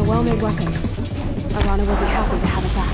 Well-made weapon. Arana will be happy to have it back.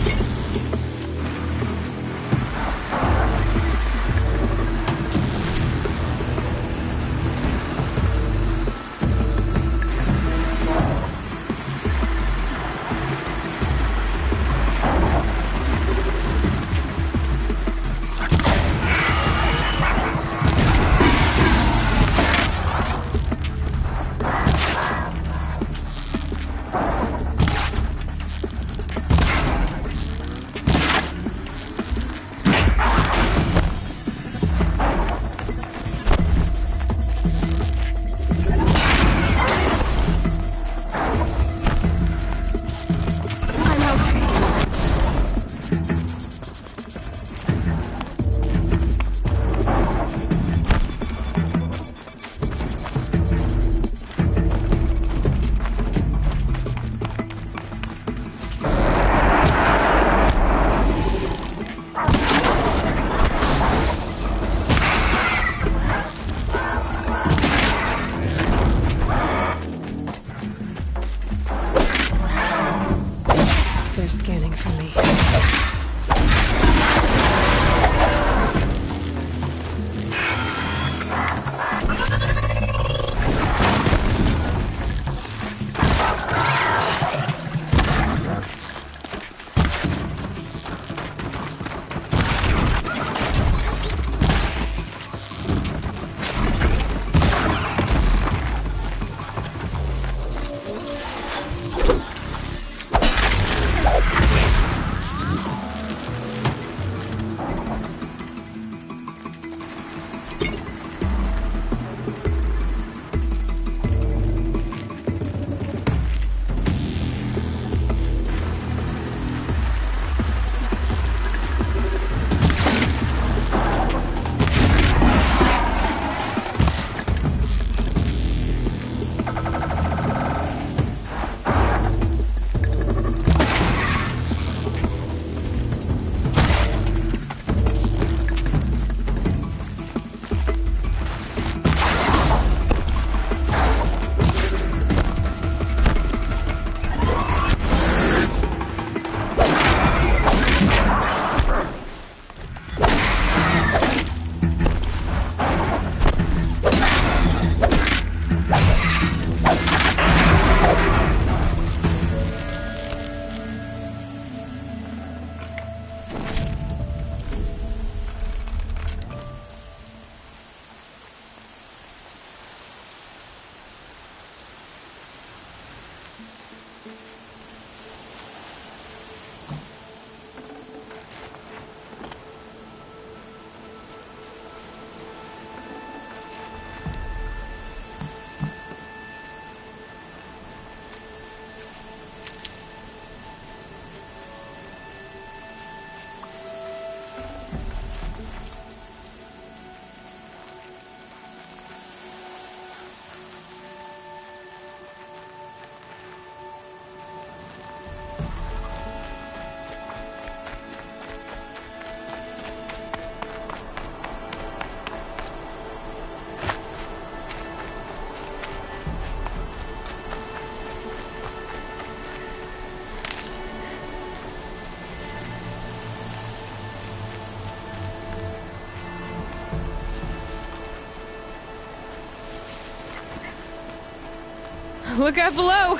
Look out below!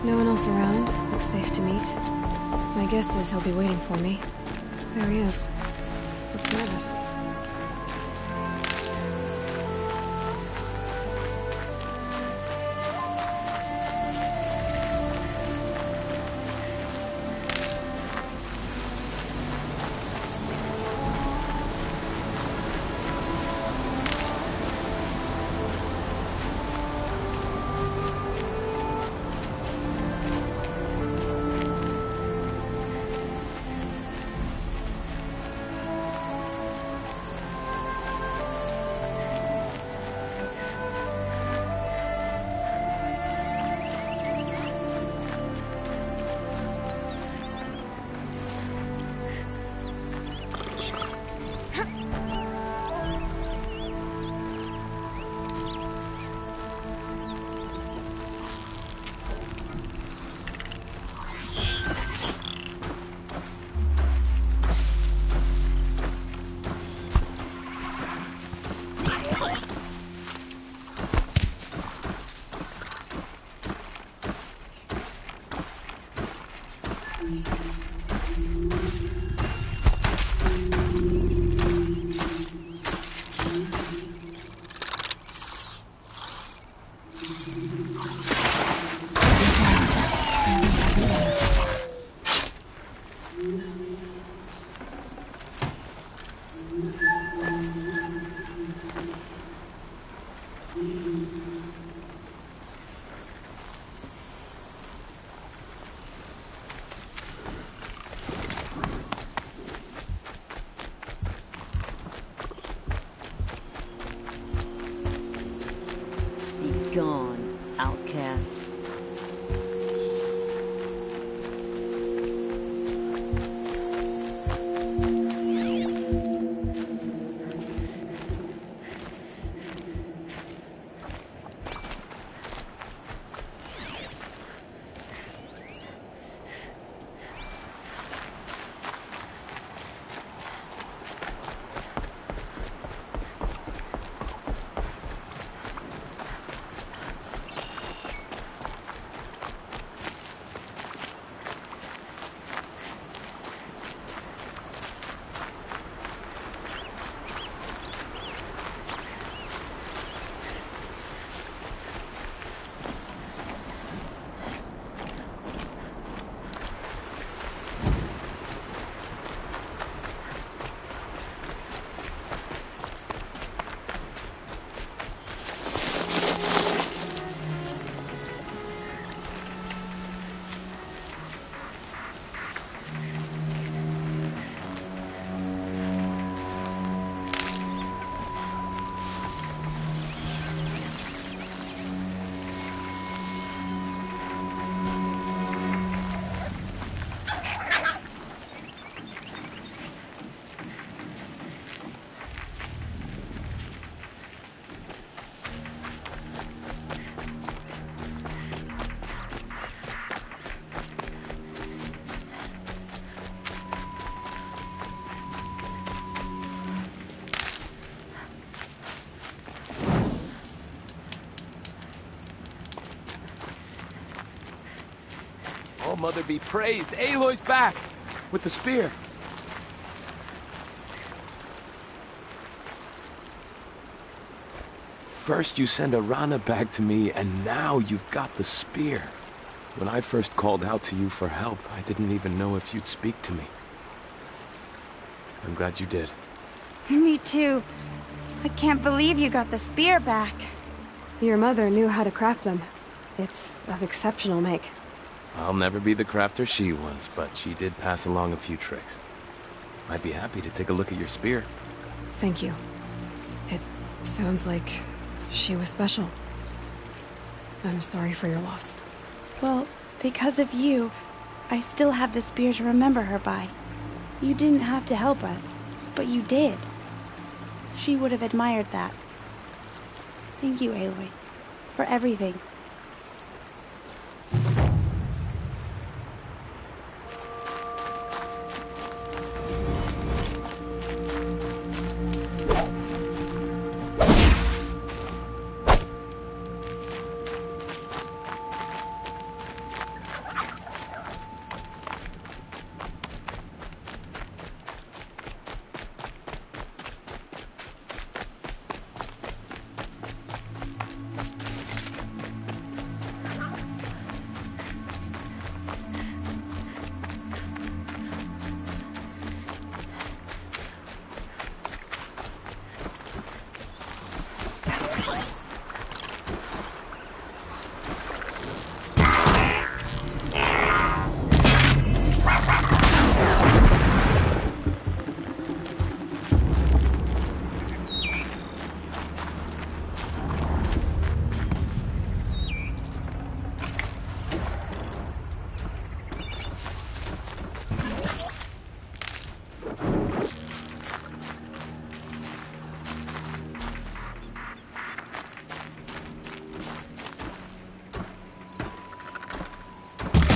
No one else around. Looks safe to meet. My guess is he'll be waiting for me. There he is. Looks nervous. Gone, outcast. Oh, Mother be praised. Aloy's back! With the spear. First you send Arana back to me, and now you've got the spear. When I first called out to you for help, I didn't even know if you'd speak to me. I'm glad you did. Me too. I can't believe you got the spear back. Your mother knew how to craft them. It's of exceptional make. I'll never be the crafter she was, but she did pass along a few tricks. I'd be happy to take a look at your spear. Thank you. It sounds like she was special. I'm sorry for your loss. Well, because of you, I still have the spear to remember her by. You didn't have to help us, but you did. She would have admired that. Thank you, Aloy, for everything.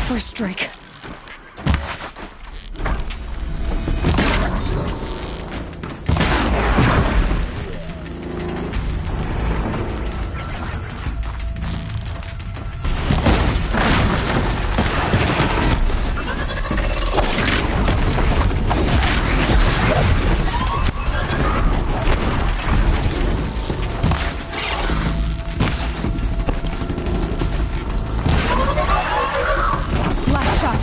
First strike. Last shot.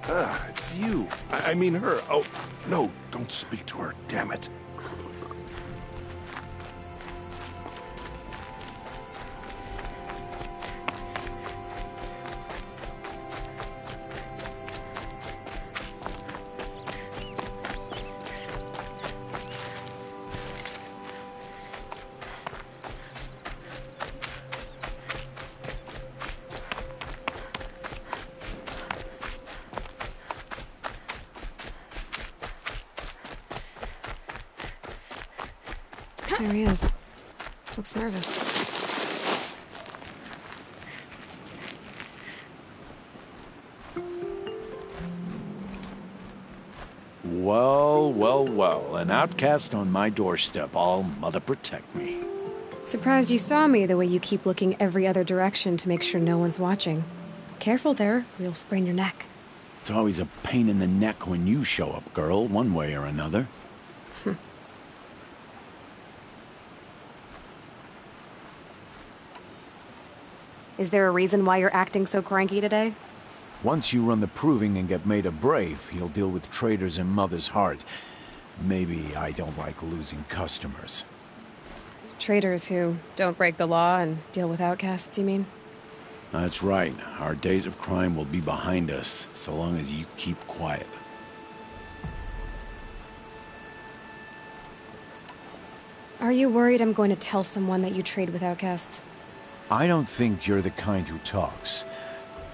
It's you. I mean her. Oh, no, don't speak to her, damn it. There he is. Looks nervous. Well, well, well. An outcast on my doorstep. All mother protect me. Surprised you saw me the way you keep looking every other direction to make sure no one's watching. Careful there, or you'll sprain your neck. It's always a pain in the neck when you show up, girl, one way or another. Is there a reason why you're acting so cranky today? Once you run the proving and get made a brave, you'll deal with traitors in Mother's Heart. Maybe I don't like losing customers. Traitors who don't break the law and deal with outcasts, you mean? That's right. Our days of crime will be behind us, so long as you keep quiet. Are you worried I'm going to tell someone that you trade with outcasts? I don't think you're the kind who talks,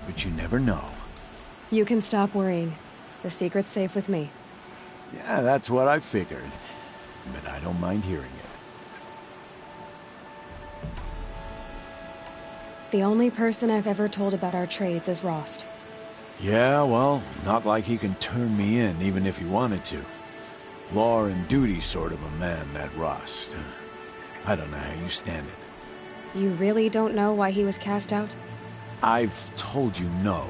but you never know. You can stop worrying. The secret's safe with me. Yeah, that's what I figured, but I don't mind hearing it. The only person I've ever told about our trades is Rost. Yeah, well, not like he can turn me in, even if he wanted to. Law and duty sort of a man, that Rost. I don't know how you stand it. You really don't know why he was cast out? I've told you no.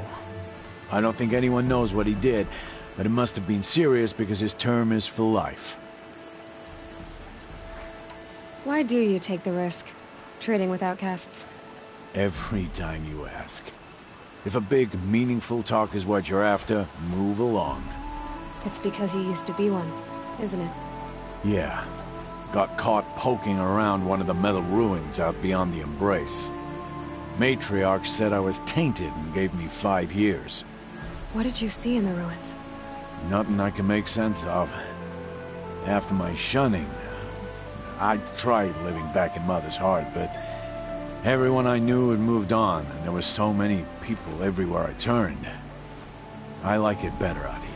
I don't think anyone knows what he did, but it must have been serious because his term is for life. Why do you take the risk, trading with outcasts? Every time you ask. If a big, meaningful talk is what you're after, move along. It's because you used to be one, isn't it? Yeah. Got caught poking around one of the metal ruins out beyond the Embrace. Matriarch said I was tainted and gave me 5 years. What did you see in the ruins? Nothing I can make sense of. After my shunning, I tried living back in Mother's Heart, but everyone I knew had moved on, and there were so many people everywhere I turned. I like it better out here.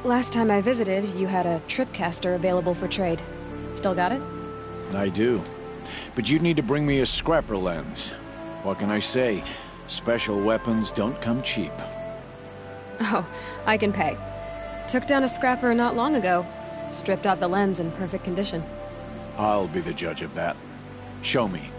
Last time I visited, you had a tripcaster available for trade. Still got it? I do. But you'd need to bring me a scrapper lens. What can I say? Special weapons don't come cheap. Oh, I can pay. Took down a scrapper not long ago. Stripped out the lens in perfect condition. I'll be the judge of that. Show me.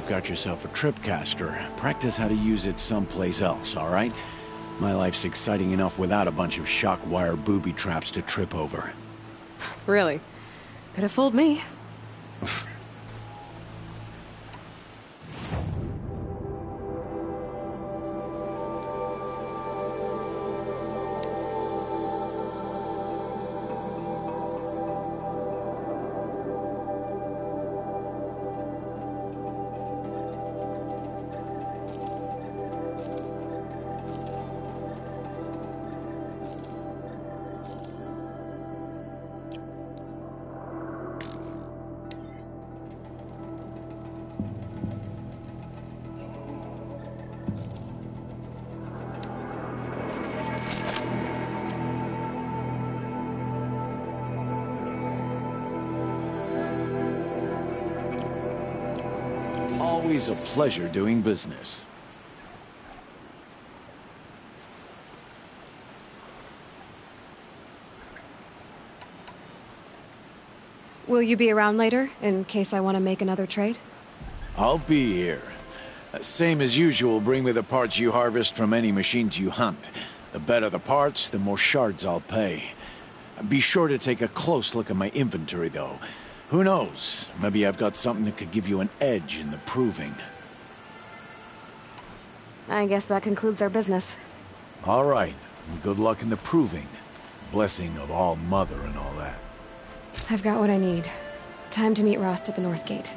got yourself a tripcaster, practice how to use it someplace else, all right? My life's exciting enough without a bunch of shock wire booby traps to trip over. Really? Could have fooled me. Always a pleasure doing business. Will you be around later, in case I want to make another trade? I'll be here. Same as usual, bring me the parts you harvest from any machines you hunt. The better the parts, the more shards I'll pay. Be sure to take a close look at my inventory, though. Who knows? Maybe I've got something that could give you an edge in the proving. I guess that concludes our business. All right. Good luck in the proving. Blessing of All Mother and all that. I've got what I need. Time to meet Rost at the North Gate.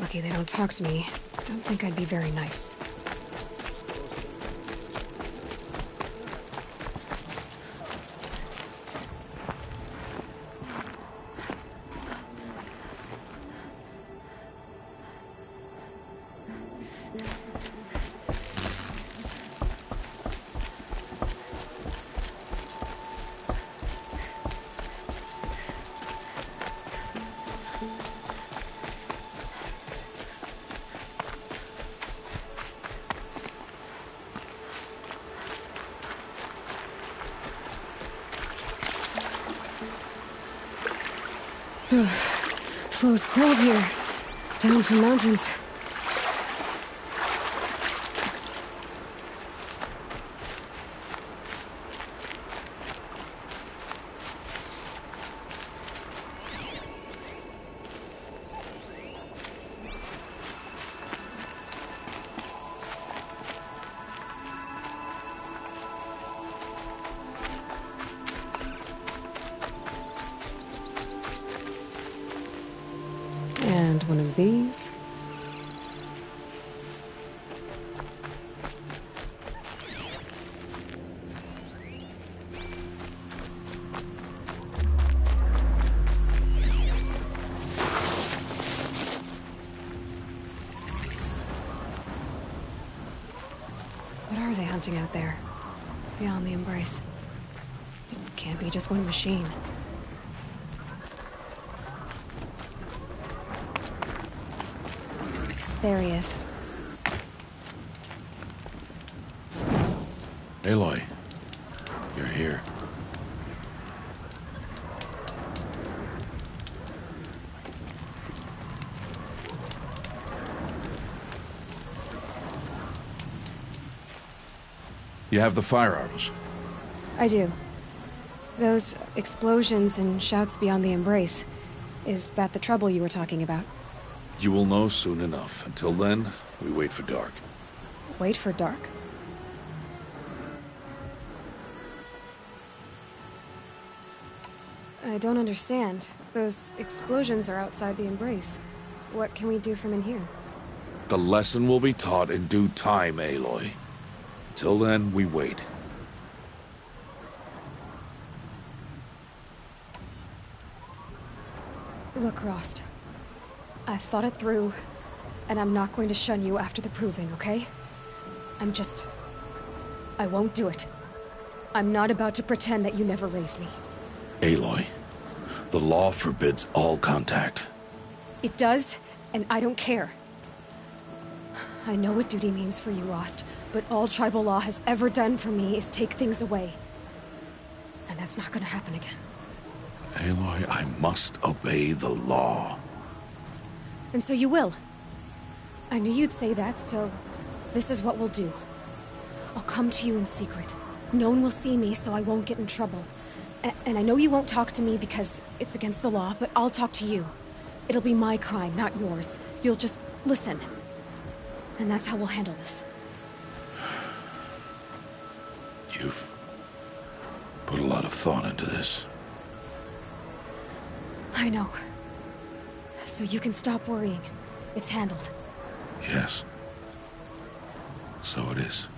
Lucky they don't talk to me. Don't think I'd be very nice. Flow's cold here. Down from mountains. And one of these. What are they hunting out there? Beyond the Embrace. It can't be just one machine. There he is. Aloy, you're here. You have the firearms. I do. Those explosions and shouts beyond the Embrace. Is that the trouble you were talking about? You will know soon enough. Until then, we wait for dark. Wait for dark? I don't understand. Those explosions are outside the Embrace. What can we do from in here? The lesson will be taught in due time, Aloy. Till then, we wait. Look, Rost. I've thought it through, and I'm not going to shun you after the proving, okay? I won't do it. I'm not about to pretend that you never raised me. Aloy, the law forbids all contact. It does, and I don't care. I know what duty means for you, Rost, but all tribal law has ever done for me is take things away. And that's not gonna happen again. Aloy, I must obey the law. And so you will. I knew you'd say that, so this is what we'll do. I'll come to you in secret. No one will see me, so I won't get in trouble. And I know you won't talk to me because it's against the law, but I'll talk to you. It'll be my crime, not yours. You'll just listen. And that's how we'll handle this. You've put a lot of thought into this. I know. So you can stop worrying. It's handled. Yes. So it is.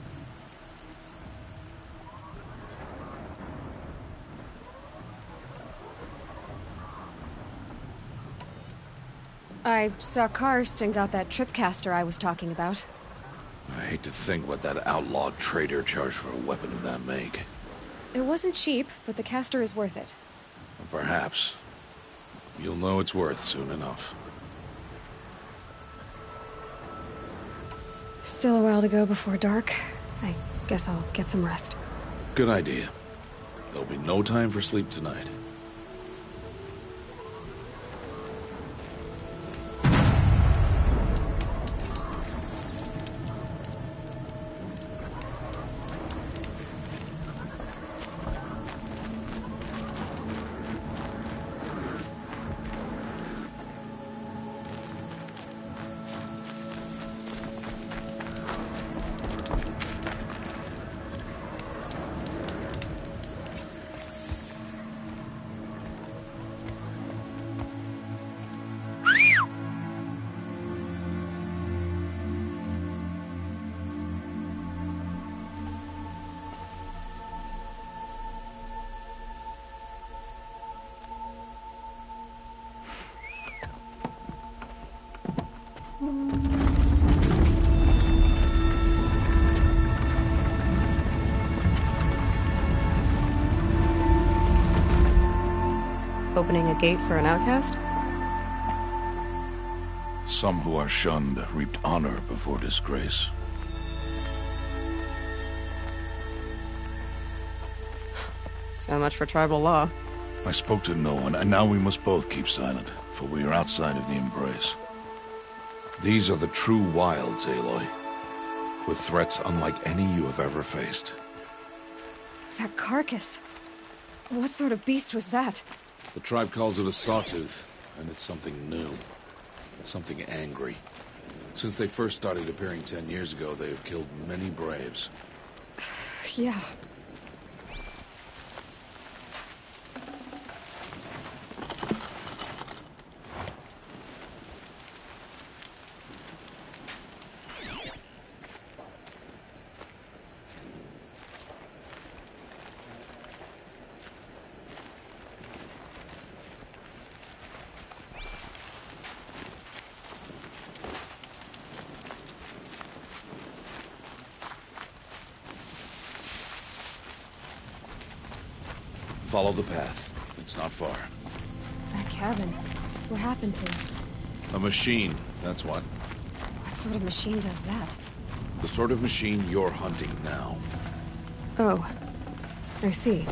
I saw Karst and got that tripcaster I was talking about. I hate to think what that outlawed trader charged for a weapon of that make. It wasn't cheap, but the caster is worth it. Perhaps. You'll know it's worth soon enough. Still a while to go before dark. I guess I'll get some rest. Good idea. There'll be no time for sleep tonight. Opening a gate for an outcast? Some who are shunned reaped honor before disgrace. So much for tribal law. I spoke to no one, and now we must both keep silent, for we are outside of the Embrace. These are the true wilds, Aloy, with threats unlike any you have ever faced. That carcass. What sort of beast was that? The tribe calls it a sawtooth, and it's something new. Something angry. Since they first started appearing 10 years ago, they have killed many braves. Yeah. Follow the path. It's not far. That cabin. What happened to it? A machine, that's what. What sort of machine does that? The sort of machine you're hunting now. Oh. I see.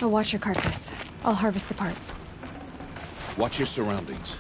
I'll watch your carcass. I'll harvest the parts. Watch your surroundings.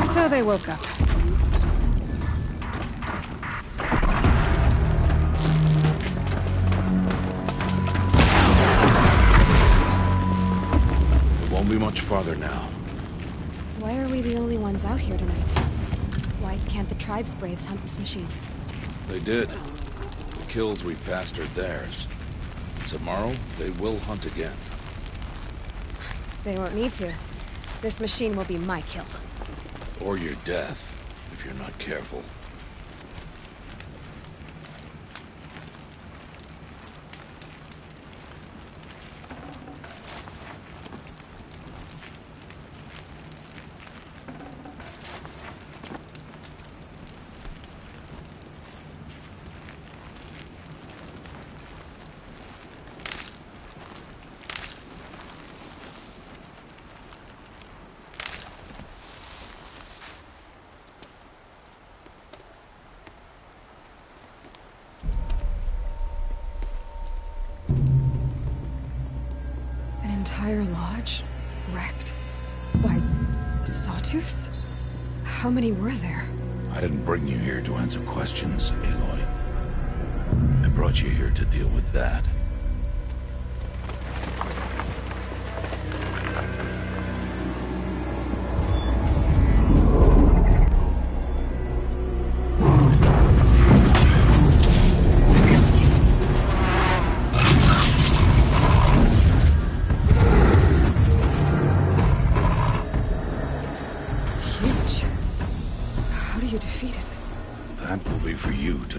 So they woke up. It won't be much farther now. Why are we the only ones out here tonight? Why can't the tribe's braves hunt this machine? They did. The kills we've passed are theirs. Tomorrow, they will hunt again. They won't need to. This machine will be my kill. Or your death, if you're not careful. Entire lodge wrecked by sawtooths? How many were there? I didn't bring you here to answer questions, Aloy. I brought you here to deal with that.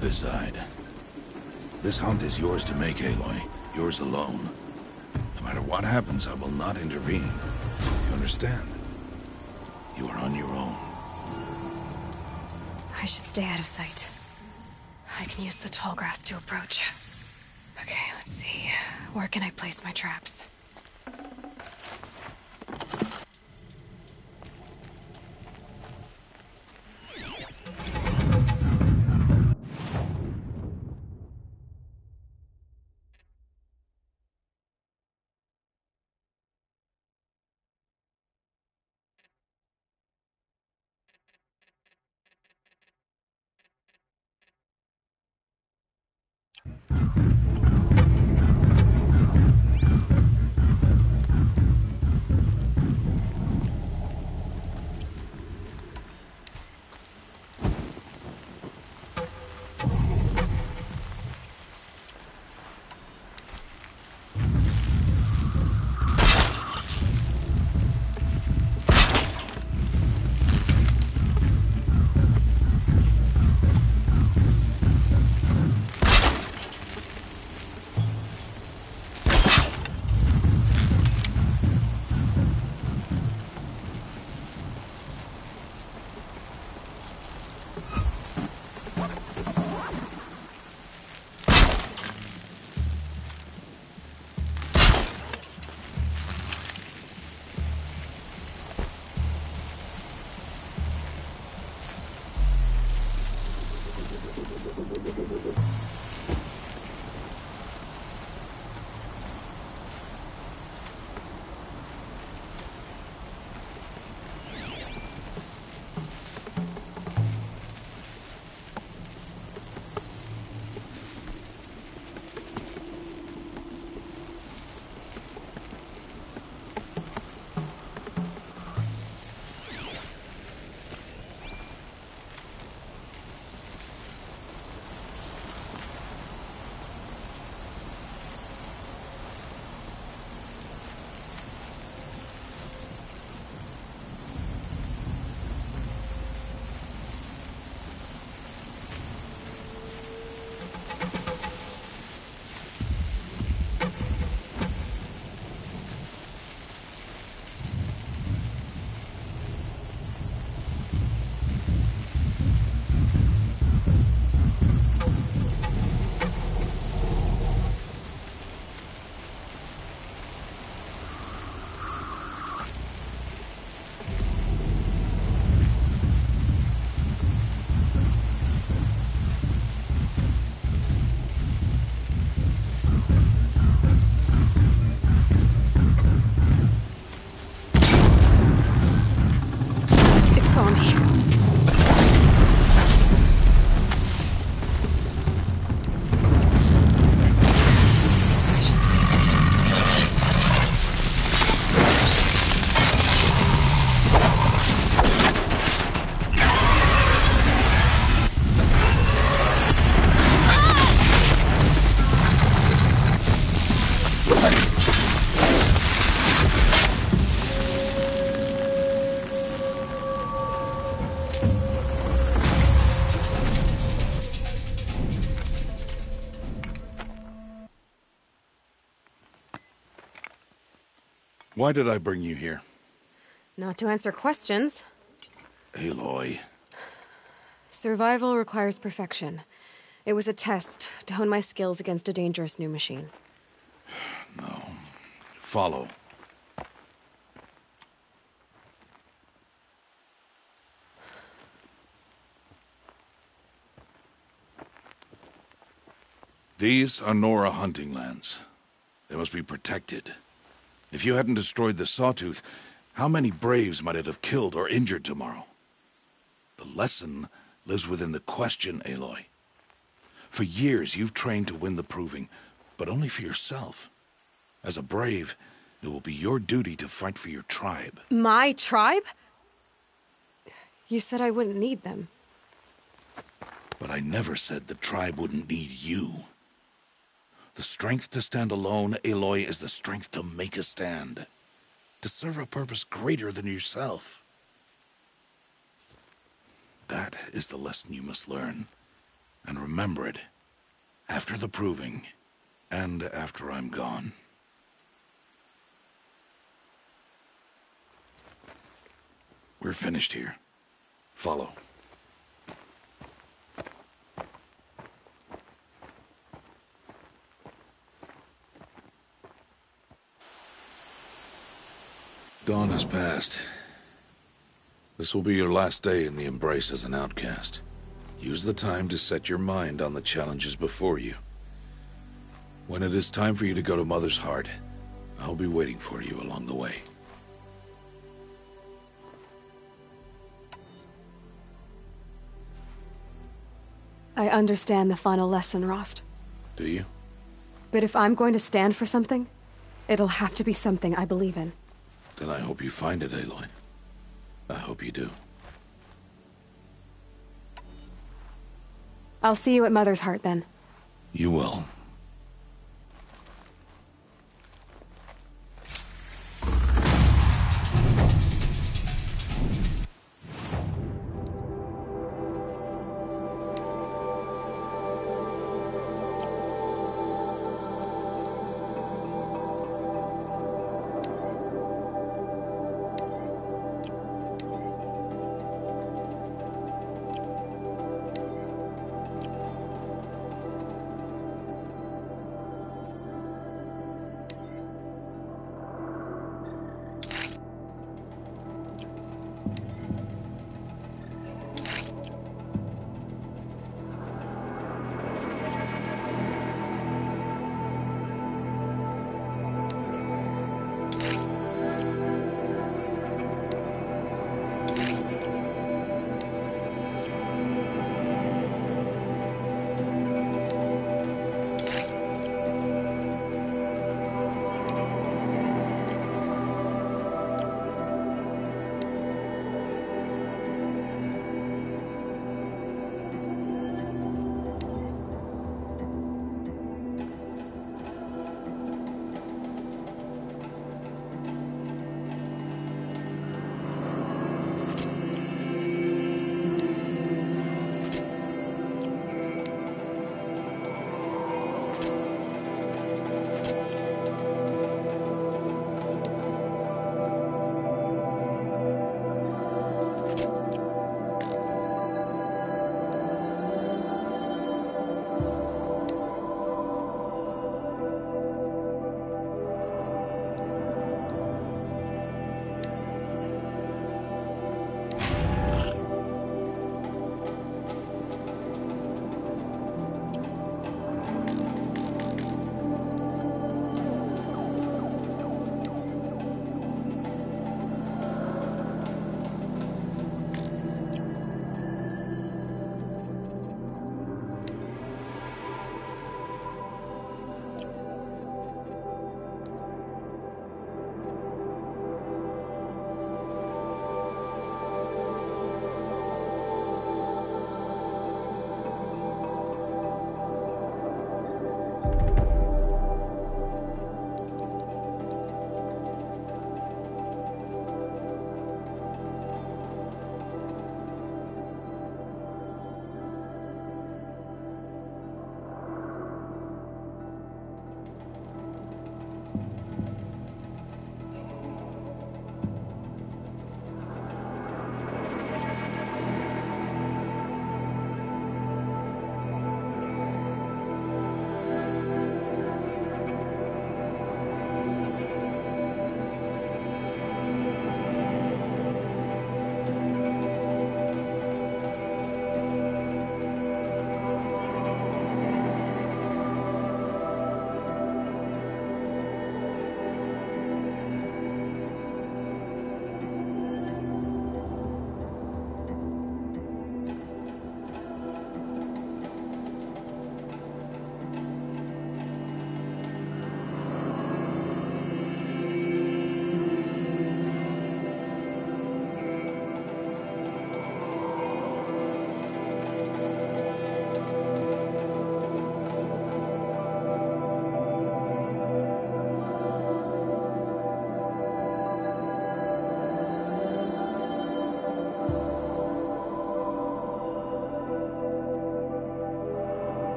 Decide. This hunt is yours to make, Aloy. Yours alone. No matter what happens, I will not intervene. You understand? You are on your own. I should stay out of sight. I can use the tall grass to approach. Okay, let's see. Where can I place my traps? Why did I bring you here? Not to answer questions. Aloy. Survival requires perfection. It was a test to hone my skills against a dangerous new machine. No. Follow. These are Nora hunting lands. They must be protected. If you hadn't destroyed the Sawtooth, how many Braves might it have killed or injured tomorrow? The lesson lives within the question, Aloy. For years, you've trained to win the Proving, but only for yourself. As a Brave, it will be your duty to fight for your tribe. My tribe? You said I wouldn't need them. But I never said the tribe wouldn't need you. The strength to stand alone, Aloy, is the strength to make a stand. To serve a purpose greater than yourself. That is the lesson you must learn. And remember it. After the Proving. And after I'm gone. We're finished here. Follow. Dawn has passed. This will be your last day in the Embrace as an outcast. Use the time to set your mind on the challenges before you. When it is time for you to go to Mother's Heart, I'll be waiting for you along the way. I understand the final lesson, Rost. Do you? But if I'm going to stand for something, it'll have to be something I believe in. Then I hope you find it, Aloy. I hope you do. I'll see you at Mother's Heart, then. You will.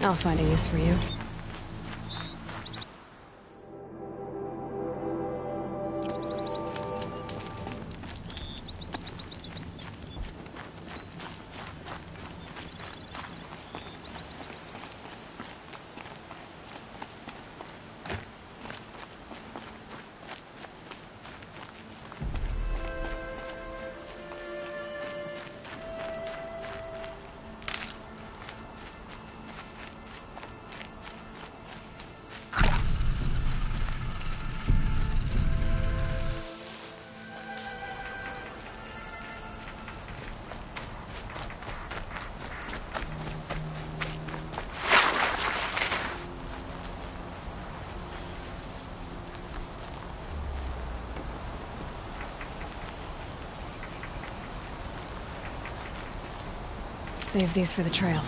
I'll find a use for you. Save these for the trail.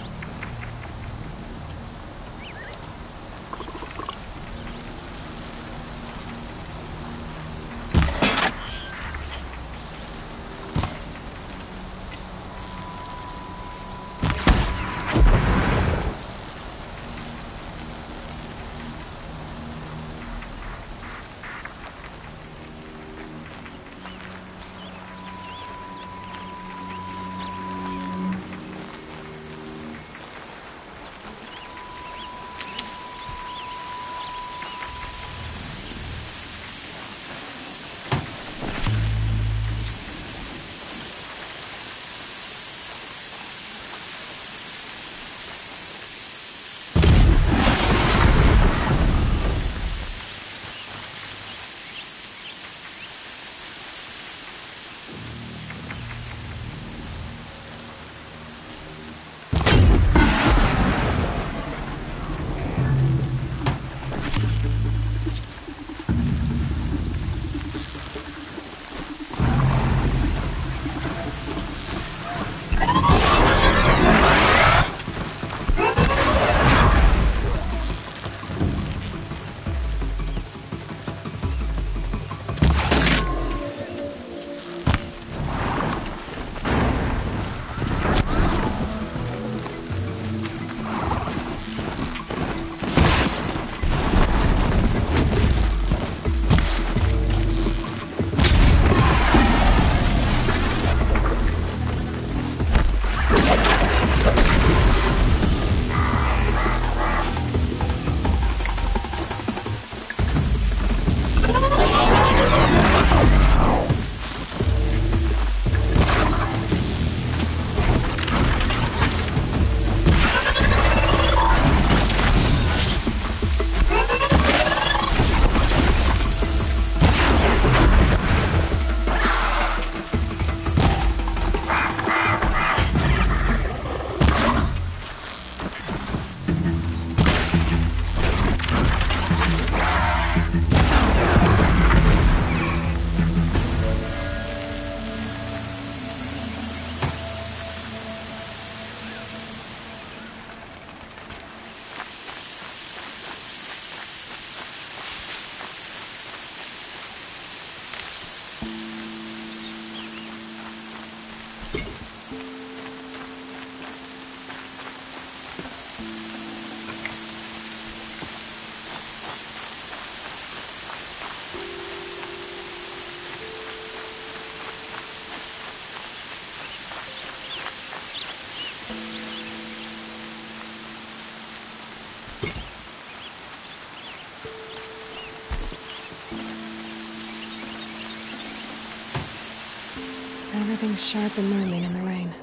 Everything's sharp and moving in the rain.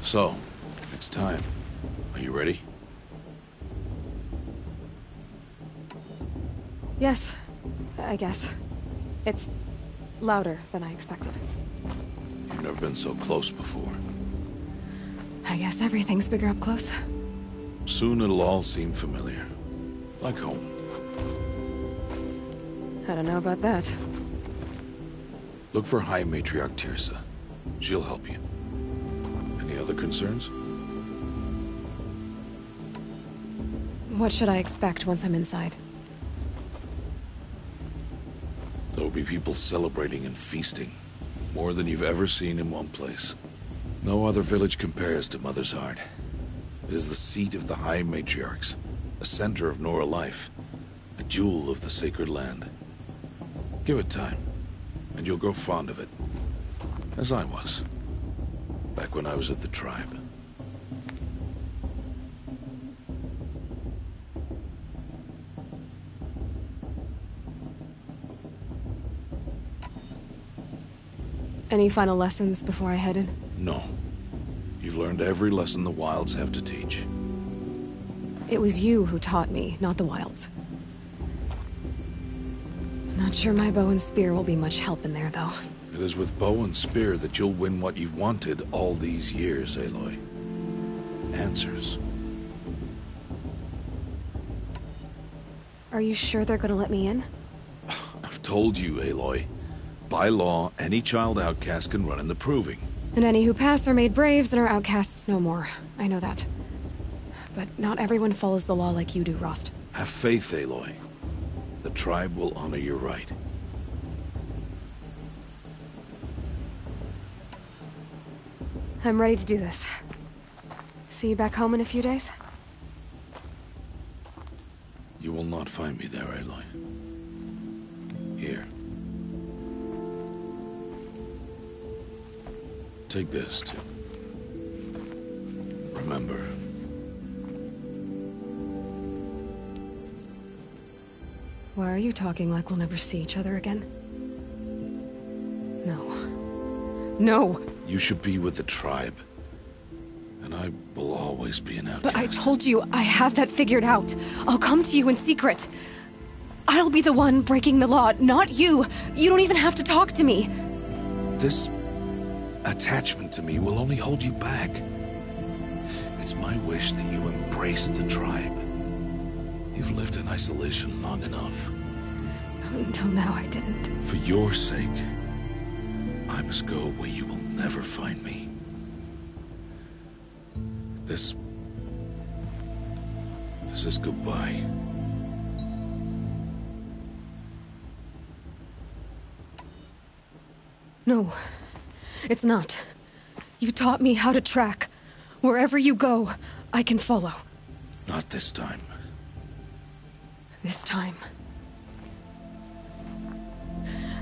So, it's time. Are you ready? Yes, I guess. It's louder than I expected. You've never been so close before. I guess everything's bigger up close. Soon it'll all seem familiar. Like home. I don't know about that. Look for High Matriarch Teersa. She'll help you. Any other concerns? What should I expect once I'm inside? There'll be people celebrating and feasting. More than you've ever seen in one place. No other village compares to Mother's Heart. It is the seat of the High Matriarchs, a center of Nora life, a jewel of the sacred land. Give it time, and you'll grow fond of it. As I was, back when I was at the tribe. Any final lessons before I head in? No. You've learned every lesson the Wilds have to teach. It was you who taught me, not the Wilds. Not sure my bow and spear will be much help in there, though. It is with bow and spear that you'll win what you've wanted all these years, Aloy. Answers. Are you sure they're gonna let me in? I've told you, Aloy. By law, any child outcast can run in the Proving. And any who pass are made braves and are outcasts no more. I know that. But not everyone follows the law like you do, Rost. Have faith, Aloy. The tribe will honor your right. I'm ready to do this. See you back home in a few days? You will not find me there, Aloy. Here. Take this, too. Remember. Why are you talking like we'll never see each other again? No. No! You should be with the tribe. And I will always be an outcast. But I told you, I have that figured out. I'll come to you in secret. I'll be the one breaking the law, not you. You don't even have to talk to me. This attachment to me will only hold you back. It's my wish that you embrace the tribe. You've lived in isolation long enough. Until now, I didn't. For your sake, I must go where you will never find me. This is goodbye. No, it's not. You taught me how to track. Wherever you go, I can follow. Not this time. This time.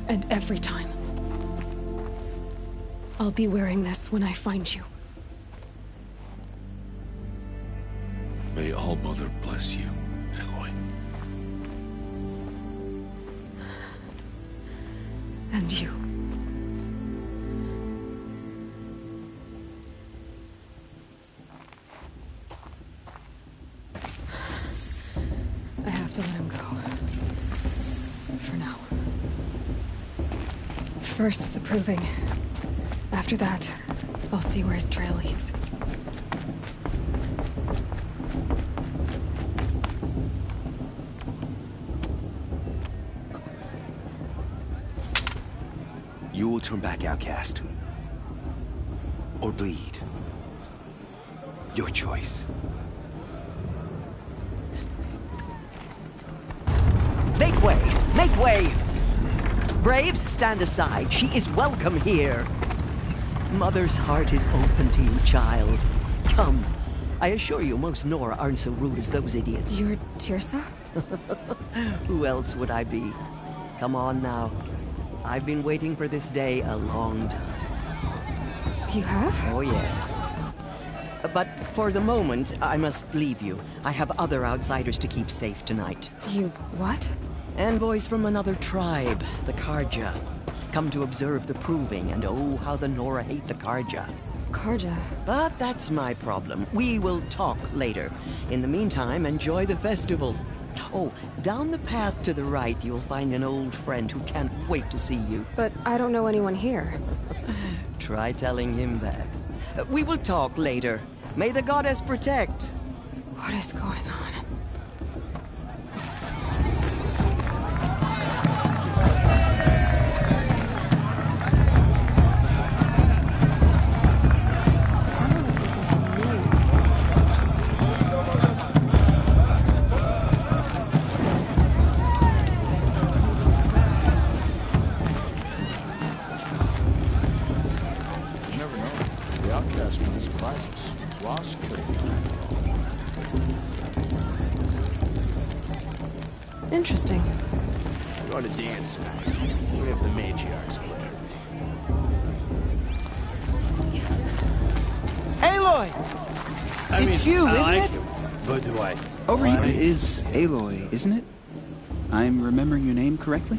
And every time. I'll be wearing this when I find you. May All-Mother bless you, Aloy. And you. I have to let him go. For now. First, the Proving. After that, I'll see where his trail leads. You will turn back, outcast. Or bleed. Your choice. Make way! Make way! Braves, stand aside. She is welcome here. Mother's heart is open to you, child. Come. I assure you, most Nora aren't so rude as those idiots. You're Teersa? Who else would I be? Come on now. I've been waiting for this day a long time. You have? Oh, yes. But for the moment, I must leave you. I have other outsiders to keep safe tonight. You what? Envoys from another tribe, the Carja. Come to observe the Proving, and oh, how the Nora hate the Carja. Karja. But that's my problem. We will talk later. In the meantime, enjoy the festival. Oh, down the path to the right, you'll find an old friend who can't wait to see you. But I don't know anyone here. Try telling him that. We will talk later. May the goddess protect. What is going on? Interesting. We're going to dance tonight. We have the matriarchs clear. Aloy! It's you, isn't it? But do I? Over here. It is Aloy, isn't it? I'm remembering your name correctly?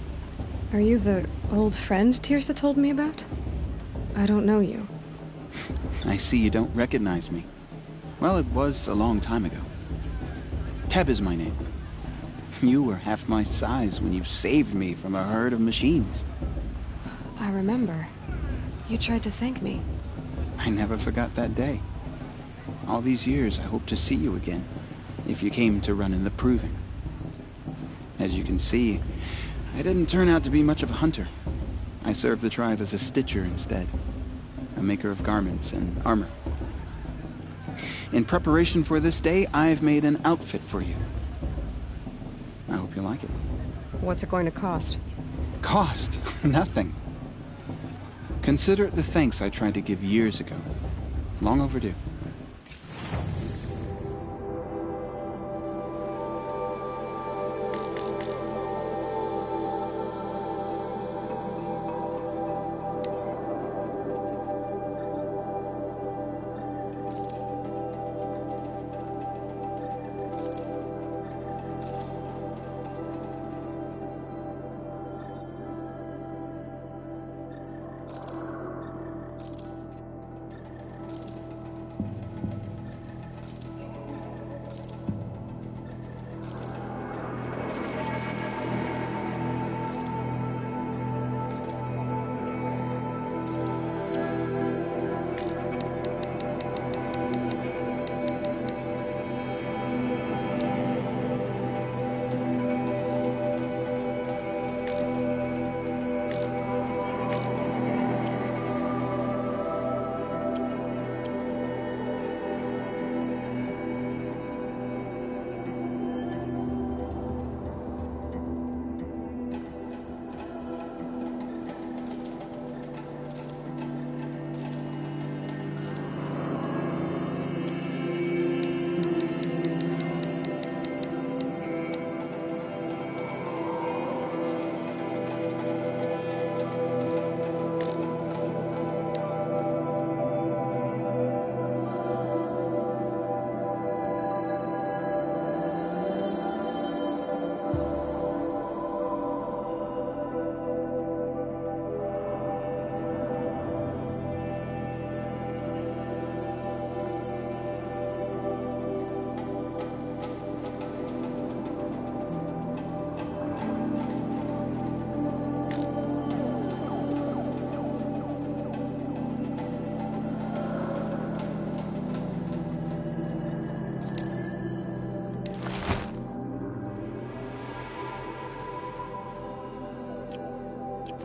Are you the old friend Tirsa told me about? I don't know you. I see you don't recognize me. Well, it was a long time ago. Teb is my name. You were half my size when you saved me from a herd of machines. I remember. You tried to thank me. I never forgot that day. All these years, I hope to see you again, if you came to run in the Proving. As you can see, I didn't turn out to be much of a hunter. I served the tribe as a stitcher instead, a maker of garments and armor. In preparation for this day, I've made an outfit for you. I hope you like it. What's it going to cost? Cost? Nothing. Consider it the thanks I tried to give years ago. Long overdue.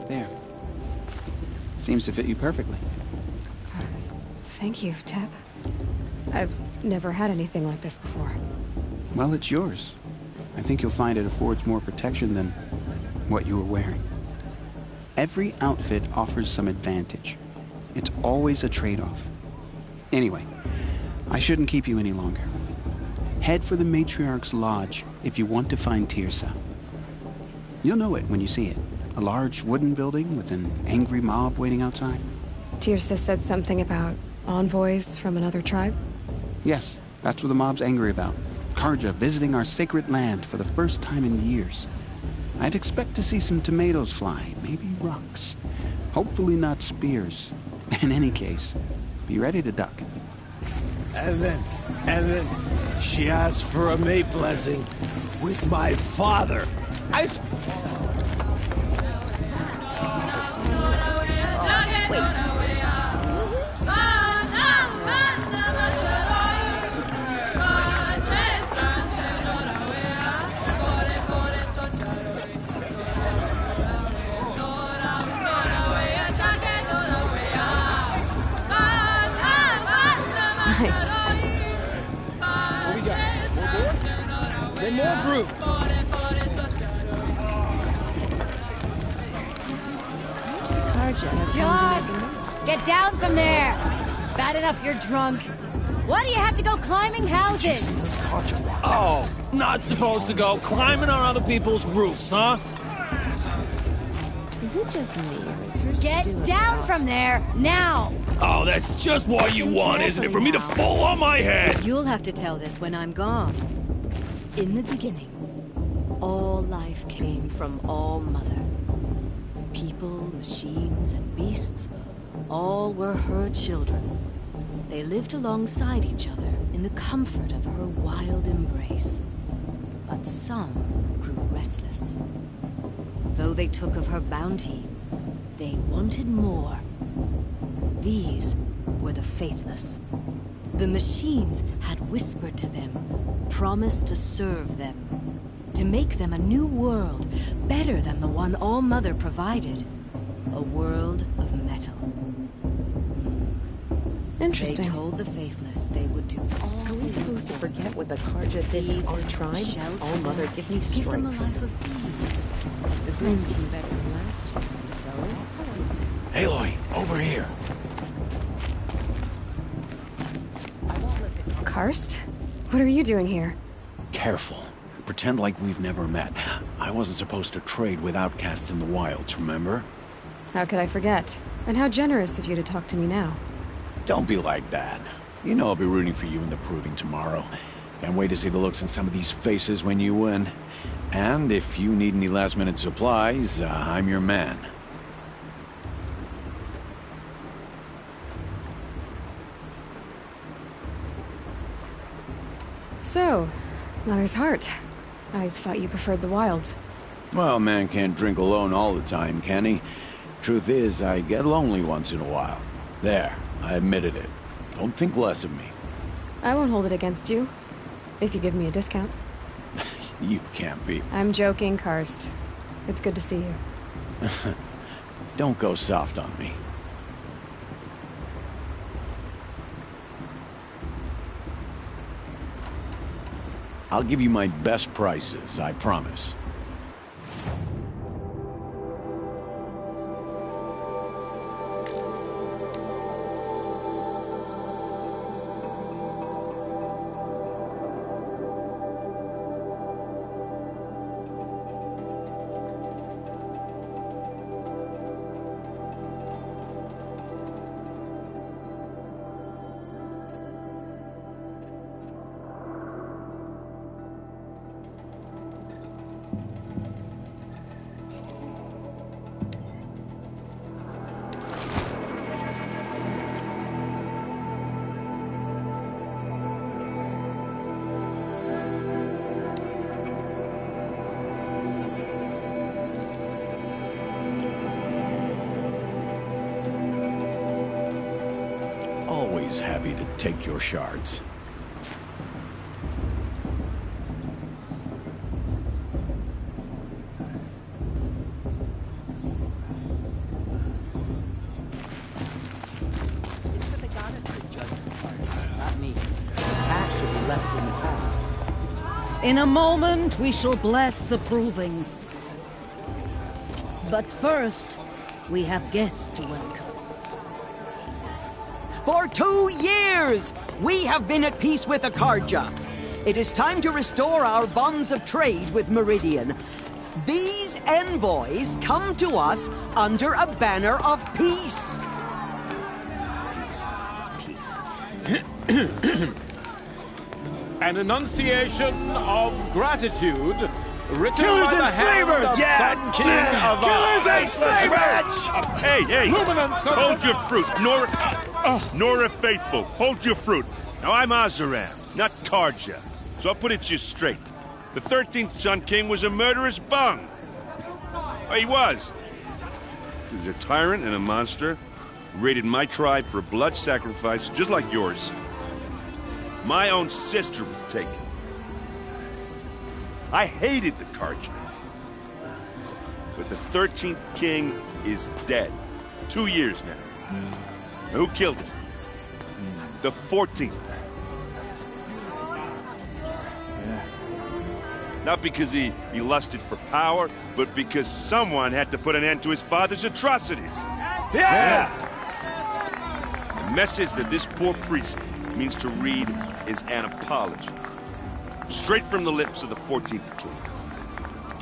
There. Seems to fit you perfectly. Thank you, Teb. I've never had anything like this before. Well, it's yours. I think you'll find it affords more protection than what you were wearing. Every outfit offers some advantage. It's always a trade-off. Anyway, I shouldn't keep you any longer. Head for the Matriarch's Lodge if you want to find Tirsa. You'll know it when you see it. A large wooden building with an angry mob waiting outside. Tirsa said something about envoys from another tribe? Yes, that's what the mob's angry about. Karja visiting our sacred land for the first time in years. I'd expect to see some tomatoes fly, maybe rocks. Hopefully not spears. In any case, Be ready to duck. And then she asked for a mate blessing with my father. Nice. What we got? More board? Then more group. John, get down from there. Bad enough you're drunk. Why do you have to go climbing houses? Oh, not supposed to go climbing on other people's roofs, huh? Is it just me, or is her Get down from there, now! Oh, that's just what you want, isn't it? For me to fall on my head! You'll have to tell this when I'm gone. In the beginning, all life came from All Mother. People, machines, and beasts, all were her children. They lived alongside each other in the comfort of her wild embrace. But some grew restless. Though they took of her bounty, they wanted more. These were the faithless. The machines had whispered to them, promised to serve them, to make them a new world, better than the one All Mother provided. A world of metal. Interesting. They told the faithless they would do all. Are we supposed to forget what the Karja did to our tribe? All Mother, give me strength. Give them a life of ease. The plenty better than last year. And so, Aloy, over here. Karst? What are you doing here? Careful. Pretend like we've never met. I wasn't supposed to trade with outcasts in the wilds, remember? How could I forget? And how generous of you to talk to me now. Don't be like that. You know I'll be rooting for you in the proving tomorrow. Can't wait to see the looks on some of these faces when you win. And if you need any last-minute supplies, I'm your man. So, Mother's Heart. I thought you preferred the wilds. Well, a man can't drink alone all the time, can he? Truth is, I get lonely once in a while. There, I admitted it. Don't think less of me. I won't hold it against you. If you give me a discount. You can't be. I'm joking, Karst. It's good to see you. Don't go soft on me. I'll give you my best prices, I promise. Happy to take your shards. In a moment, we shall bless the proving. But first, we have guests to welcome. For 2 years, we have been at peace with the Karja. It is time to restore our bonds of trade with Meridian. These envoys come to us under a banner of peace. An enunciation of gratitude written Killers by the and hand slavers! of Yeah! Sun King of Killers and Faceless slavers! Wretch! Hey, Luminance of hold your fruit, Nora. Nora Faithful, hold your fruit. Now, I'm Oseram, not Carja. So I'll put it to you straight. The 13th Sun King was a murderous bung. He was. He was a tyrant and a monster. He raided my tribe for a blood sacrifice, just like yours. My own sister was taken. I hated the Carja. But the 13th King is dead. 2 years now. Who killed him? The 14th. Not because he lusted for power, but because someone had to put an end to his father's atrocities. Yeah! The message that this poor priest means to read is an apology. Straight from the lips of the 14th King.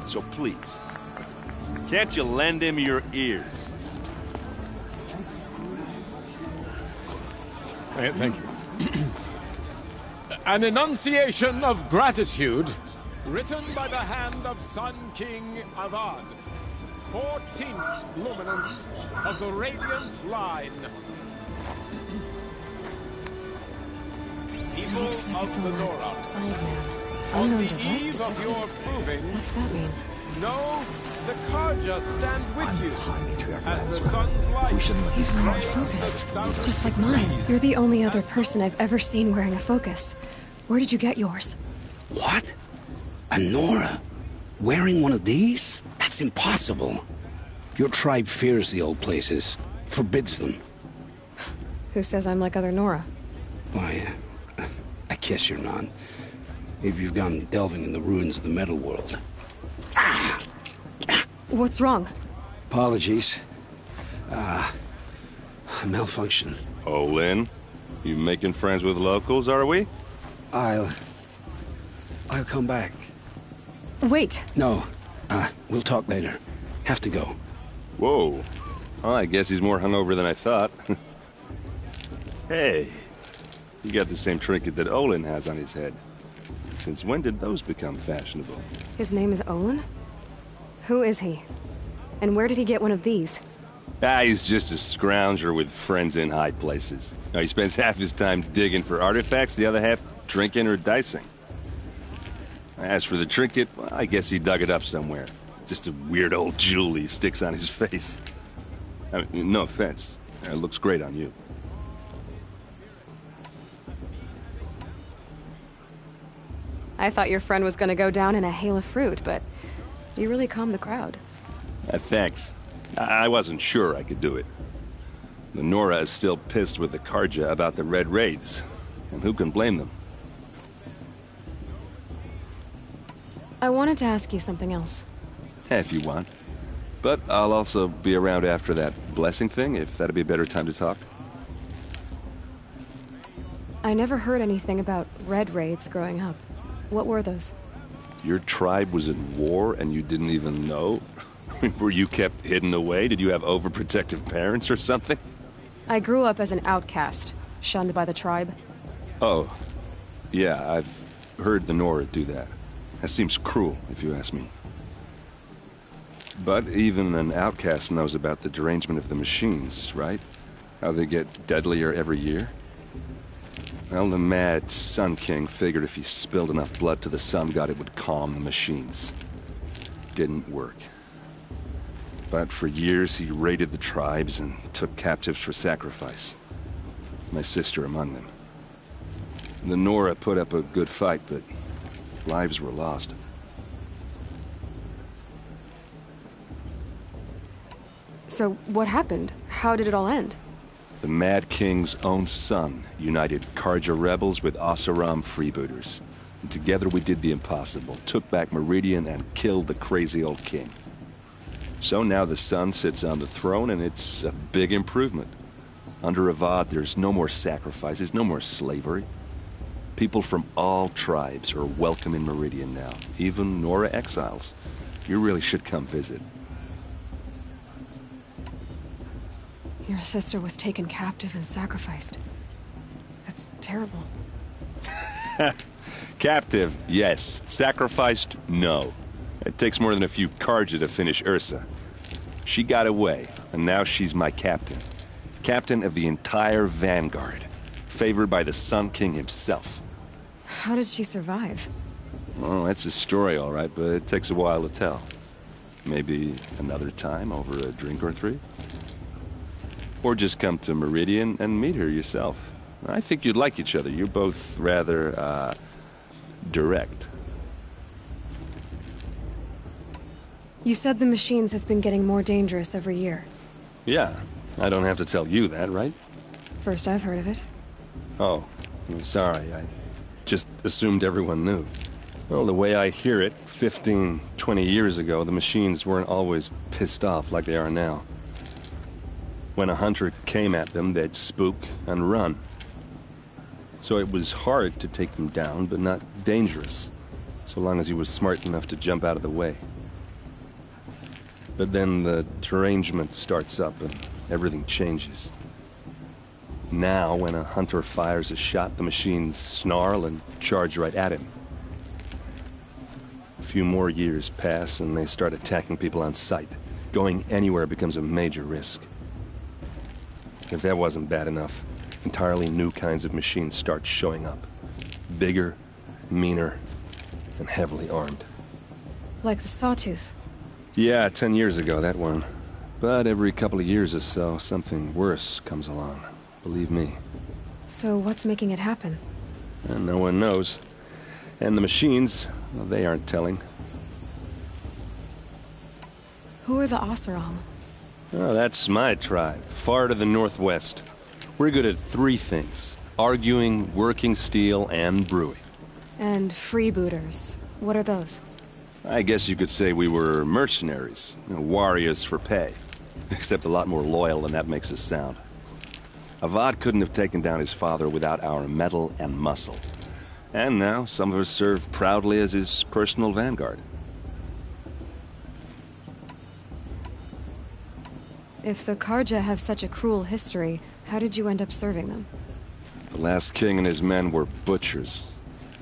So please, can't you lend him your ears? Thank you. An enunciation of gratitude, written by the hand of Sun King Avad, 14th luminance of the Radiant Line. People of the Nora, on the eve of your proving, what's that mean? know the Carja stand with you as the sun's light. He's wearing a focus, just like mine. You're the only other person I've ever seen wearing a focus. Where did you get yours? What? A Nora? Wearing one of these? That's impossible. Your tribe fears the old places, forbids them. Who says I'm like other Nora? Why, I guess you're not. If you've gone delving in the ruins of the metal world. What's wrong? Apologies. Malfunction. Oh, Lynn? You making friends with locals, are we? I'll come back. Wait. No. We'll talk later. Have to go. Whoa. Well, I guess he's more hungover than I thought. Hey. You got the same trinket that Olin has on his head. Since when did those become fashionable? His name is Olin? Who is he? And where did he get one of these? He's just a scrounger with friends in high places. Now, he spends half his time digging for artifacts, the other half drinking or dicing. As for the trinket, well, I guess he dug it up somewhere. Just a weird old jewel he sticks on his face. I mean, no offense. It looks great on you. I thought your friend was gonna go down in a hail of fruit, but you really calmed the crowd. Thanks. I wasn't sure I could do it. The Nora is still pissed with the Carja about the Red Raids, and who can blame them? I wanted to ask you something else. If you want. But I'll also be around after that blessing thing, if that'd be a better time to talk. I never heard anything about Red Raids growing up. What were those? Your tribe was in war and you didn't even know? Were you kept hidden away? Did you have overprotective parents or something? I grew up as an outcast, shunned by the tribe. Oh. Yeah, I've heard the Nora do that. That seems cruel, if you ask me. But even an outcast knows about the derangement of the machines, right? How they get deadlier every year? Well, the mad Sun King figured if he spilled enough blood to the Sun God, it would calm the machines. Didn't work. But for years, he raided the tribes and took captives for sacrifice. My sister among them. The Nora put up a good fight, but lives were lost. So, what happened? How did it all end? The Mad King's own son united Carja rebels with Oseram freebooters. And together we did the impossible, took back Meridian and killed the crazy old king. So now the son sits on the throne and it's a big improvement. Under Avad, there's no more sacrifices, no more slavery. People from all tribes are welcome in Meridian now, even Nora exiles. You really should come visit. Your sister was taken captive and sacrificed. That's terrible. Captive, yes. Sacrificed, no. It takes more than a few Carja to finish Ursa. She got away, and now she's my captain. Captain of the entire Vanguard. Favored by the Sun King himself. How did she survive? Well, that's a story, all right, but it takes a while to tell. Maybe another time over a drink or three? Or just come to Meridian and meet her yourself. I think you'd like each other. You're both rather, direct. You said the machines have been getting more dangerous every year. Yeah, I don't have to tell you that, right? First I've heard of it. Oh, I'm sorry. I just assumed everyone knew. Well, the way I hear it, 15, 20 years ago, the machines weren't always pissed off like they are now. When a hunter came at them, they'd spook and run. So it was hard to take them down, but not dangerous, so long as he was smart enough to jump out of the way. But then the derangement starts up and everything changes. Now, when a hunter fires a shot, the machines snarl and charge right at him. A few more years pass and they start attacking people on sight. Going anywhere becomes a major risk. If that wasn't bad enough, entirely new kinds of machines start showing up. Bigger, meaner, and heavily armed. Like the Sawtooth. Yeah, 10 years ago, that one. But every couple of years or so, something worse comes along. Believe me. So what's making it happen? And no one knows. And the machines, well, they aren't telling. Who are the Oseram? Oh, that's my tribe, far to the northwest. We're good at three things. Arguing, working steel, and brewing. And freebooters. What are those? I guess you could say we were mercenaries. Warriors for pay. Except a lot more loyal than that makes us sound. Avad couldn't have taken down his father without our metal and muscle. And now, some of us serve proudly as his personal vanguard. If the Carja have such a cruel history, how did you end up serving them? The last king and his men were butchers.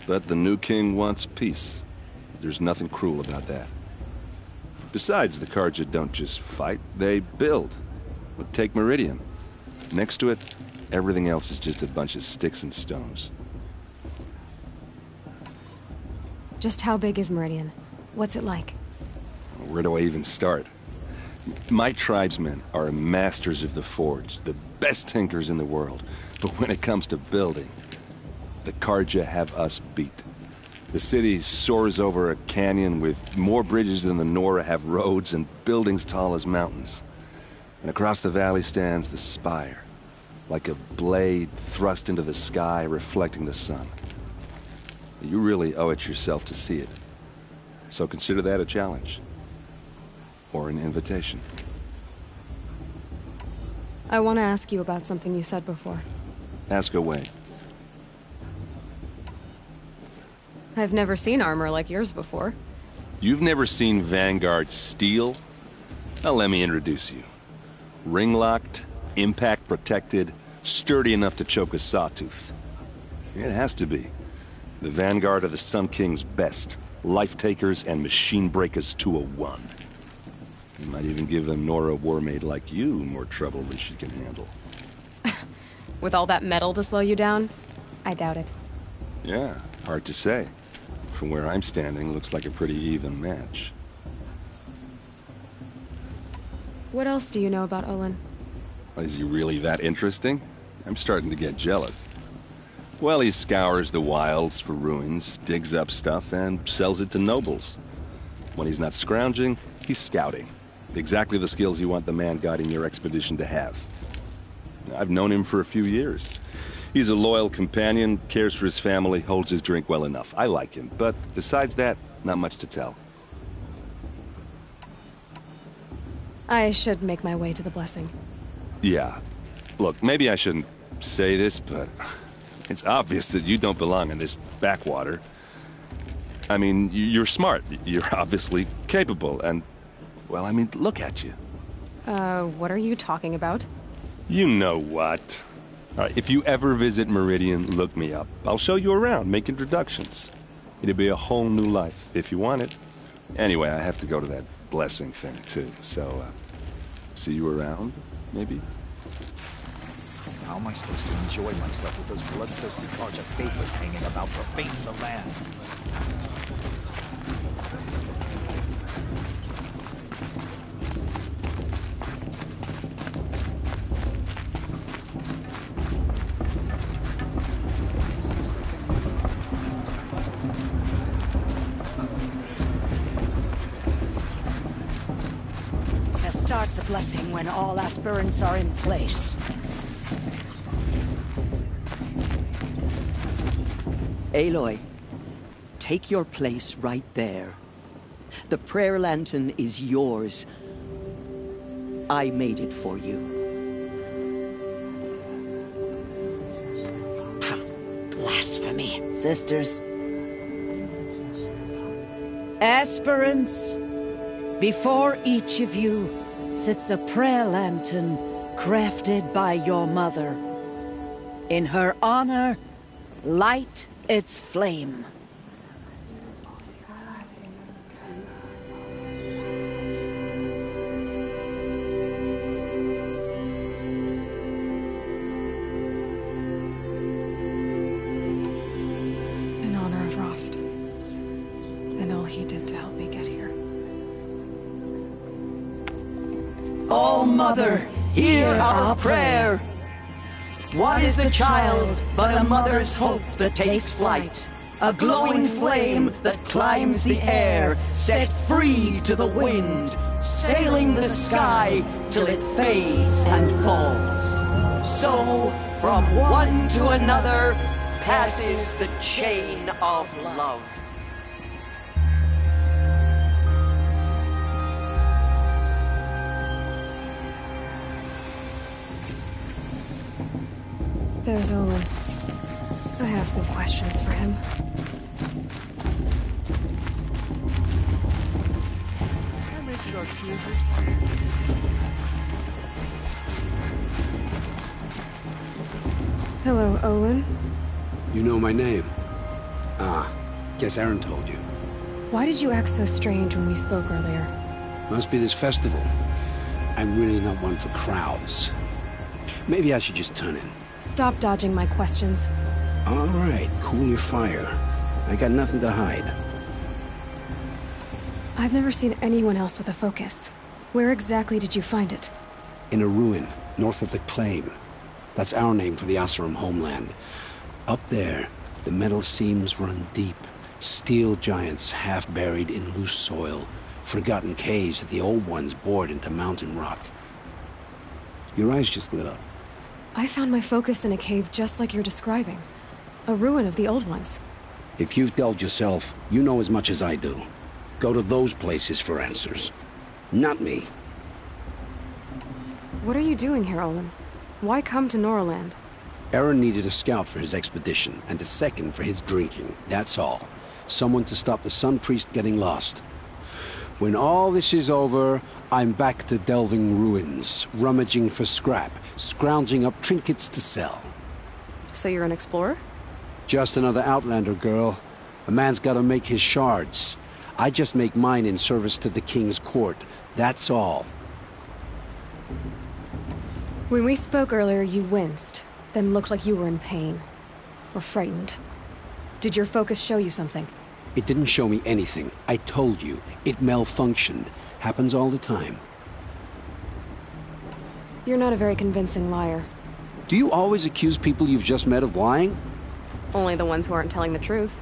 But the new king wants peace. There's nothing cruel about that. Besides, the Carja don't just fight, they build. But take Meridian. Next to it, everything else is just a bunch of sticks and stones. Just how big is Meridian? What's it like? Where do I even start? My tribesmen are masters of the forge, the best tinkers in the world. But when it comes to building, the Carja have us beat. The city soars over a canyon with more bridges than the Nora have roads and buildings tall as mountains. And across the valley stands the spire, like a blade thrust into the sky reflecting the sun. You really owe it yourself to see it. So consider that a challenge. Or an invitation. I want to ask you about something you said before. Ask away. I've never seen armor like yours before. You've never seen Vanguard steel? Now let me introduce you. Ring-locked, impact-protected, sturdy enough to choke a sawtooth. It has to be. The Vanguard are the Sun King's best. Life-takers and machine-breakers to a one. You might even give a Nora warmaid like you more trouble than she can handle. With all that metal to slow you down? I doubt it. Yeah, hard to say. From where I'm standing, looks like a pretty even match. What else do you know about Olin? Is he really that interesting? I'm starting to get jealous. Well, he scours the wilds for ruins, digs up stuff, and sells it to nobles. When he's not scrounging, he's scouting. Exactly the skills you want the man guiding your expedition to have. I've known him for a few years. He's a loyal companion, cares for his family, holds his drink well enough. I like him, but besides that, not much to tell. I should make my way to the blessing. Yeah. Look, maybe I shouldn't say this, but it's obvious that you don't belong in this backwater. I mean, you're smart. You're obviously capable, and, well, I mean, look at you. What are you talking about? You know what. All right, if you ever visit Meridian, look me up. I'll show you around, make introductions. It'll be a whole new life, if you want it. Anyway, I have to go to that blessing thing, too. So, see you around, maybe? How am I supposed to enjoy myself with those bloodthirsty Carja faithless hanging about profaning the land? Start the blessing when all aspirants are in place. Aloy, take your place right there. The prayer lantern is yours. I made it for you. Blasphemy. Sisters. Aspirants, before each of you sits a prayer lantern crafted by your mother. In her honor, light its flame. In honor of Rost, and all he did to help me get here. All Mother, hear our prayer. What is the child but a mother's hope that takes flight? A glowing flame that climbs the air, set free to the wind, sailing the sky till it fades and falls. So, from one to another, passes the chain of love. There's Olin. I have some questions for him. Hello, Olin. You know my name? Ah, guess Aaron told you. Why did you act so strange when we spoke earlier? Must be this festival. I'm really not one for crowds. Maybe I should just turn in. Stop dodging my questions. All right, cool your fire. I got nothing to hide. I've never seen anyone else with a focus. Where exactly did you find it? In a ruin, north of the Claim. That's our name for the Oseram homeland. Up there, the metal seams run deep. Steel giants half buried in loose soil. Forgotten caves that the old ones bored into mountain rock. Your eyes just lit up. I found my focus in a cave just like you're describing. A ruin of the old ones. If you've delved yourself, you know as much as I do. Go to those places for answers. Not me. What are you doing here, Olin? Why come to Noraland? Aaron needed a scout for his expedition, and a second for his drinking. That's all. Someone to stop the Sun Priest getting lost. When all this is over, I'm back to delving ruins, rummaging for scrap, scrounging up trinkets to sell. So you're an explorer? Just another Outlander, girl. A man's gotta make his shards. I just make mine in service to the King's court. That's all. When we spoke earlier, you winced, then looked like you were in pain. Or frightened. Did your focus show you something? It didn't show me anything. I told you. It malfunctioned. Happens all the time. You're not a very convincing liar. Do you always accuse people you've just met of lying? Only the ones who aren't telling the truth.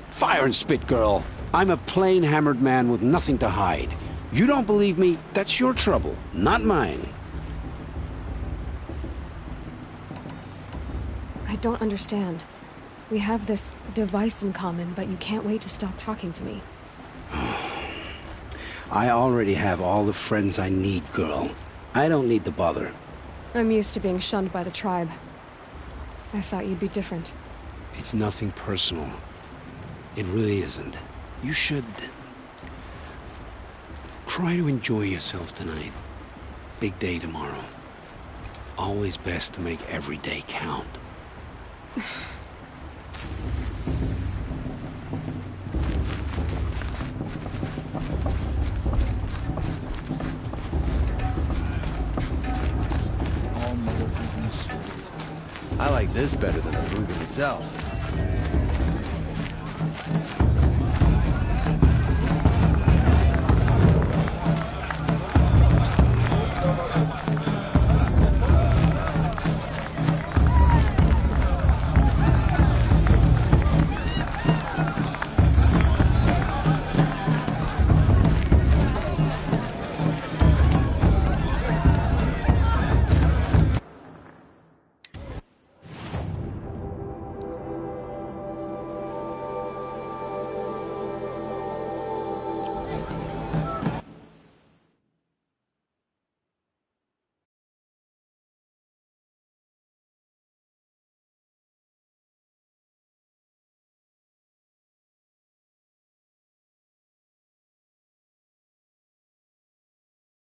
Fire and spit, girl. I'm a plain hammered man with nothing to hide. You don't believe me? That's your trouble, not mine. I don't understand. We have this device in common, but you can't wait to stop talking to me. I already have all the friends I need, girl. I don't need the bother. I'm used to being shunned by the tribe. I thought you'd be different. It's nothing personal. It really isn't. You should... try to enjoy yourself tonight. Big day tomorrow. Always best to make every day count. All Mother Goodness strength. I like this better than the Mugen itself.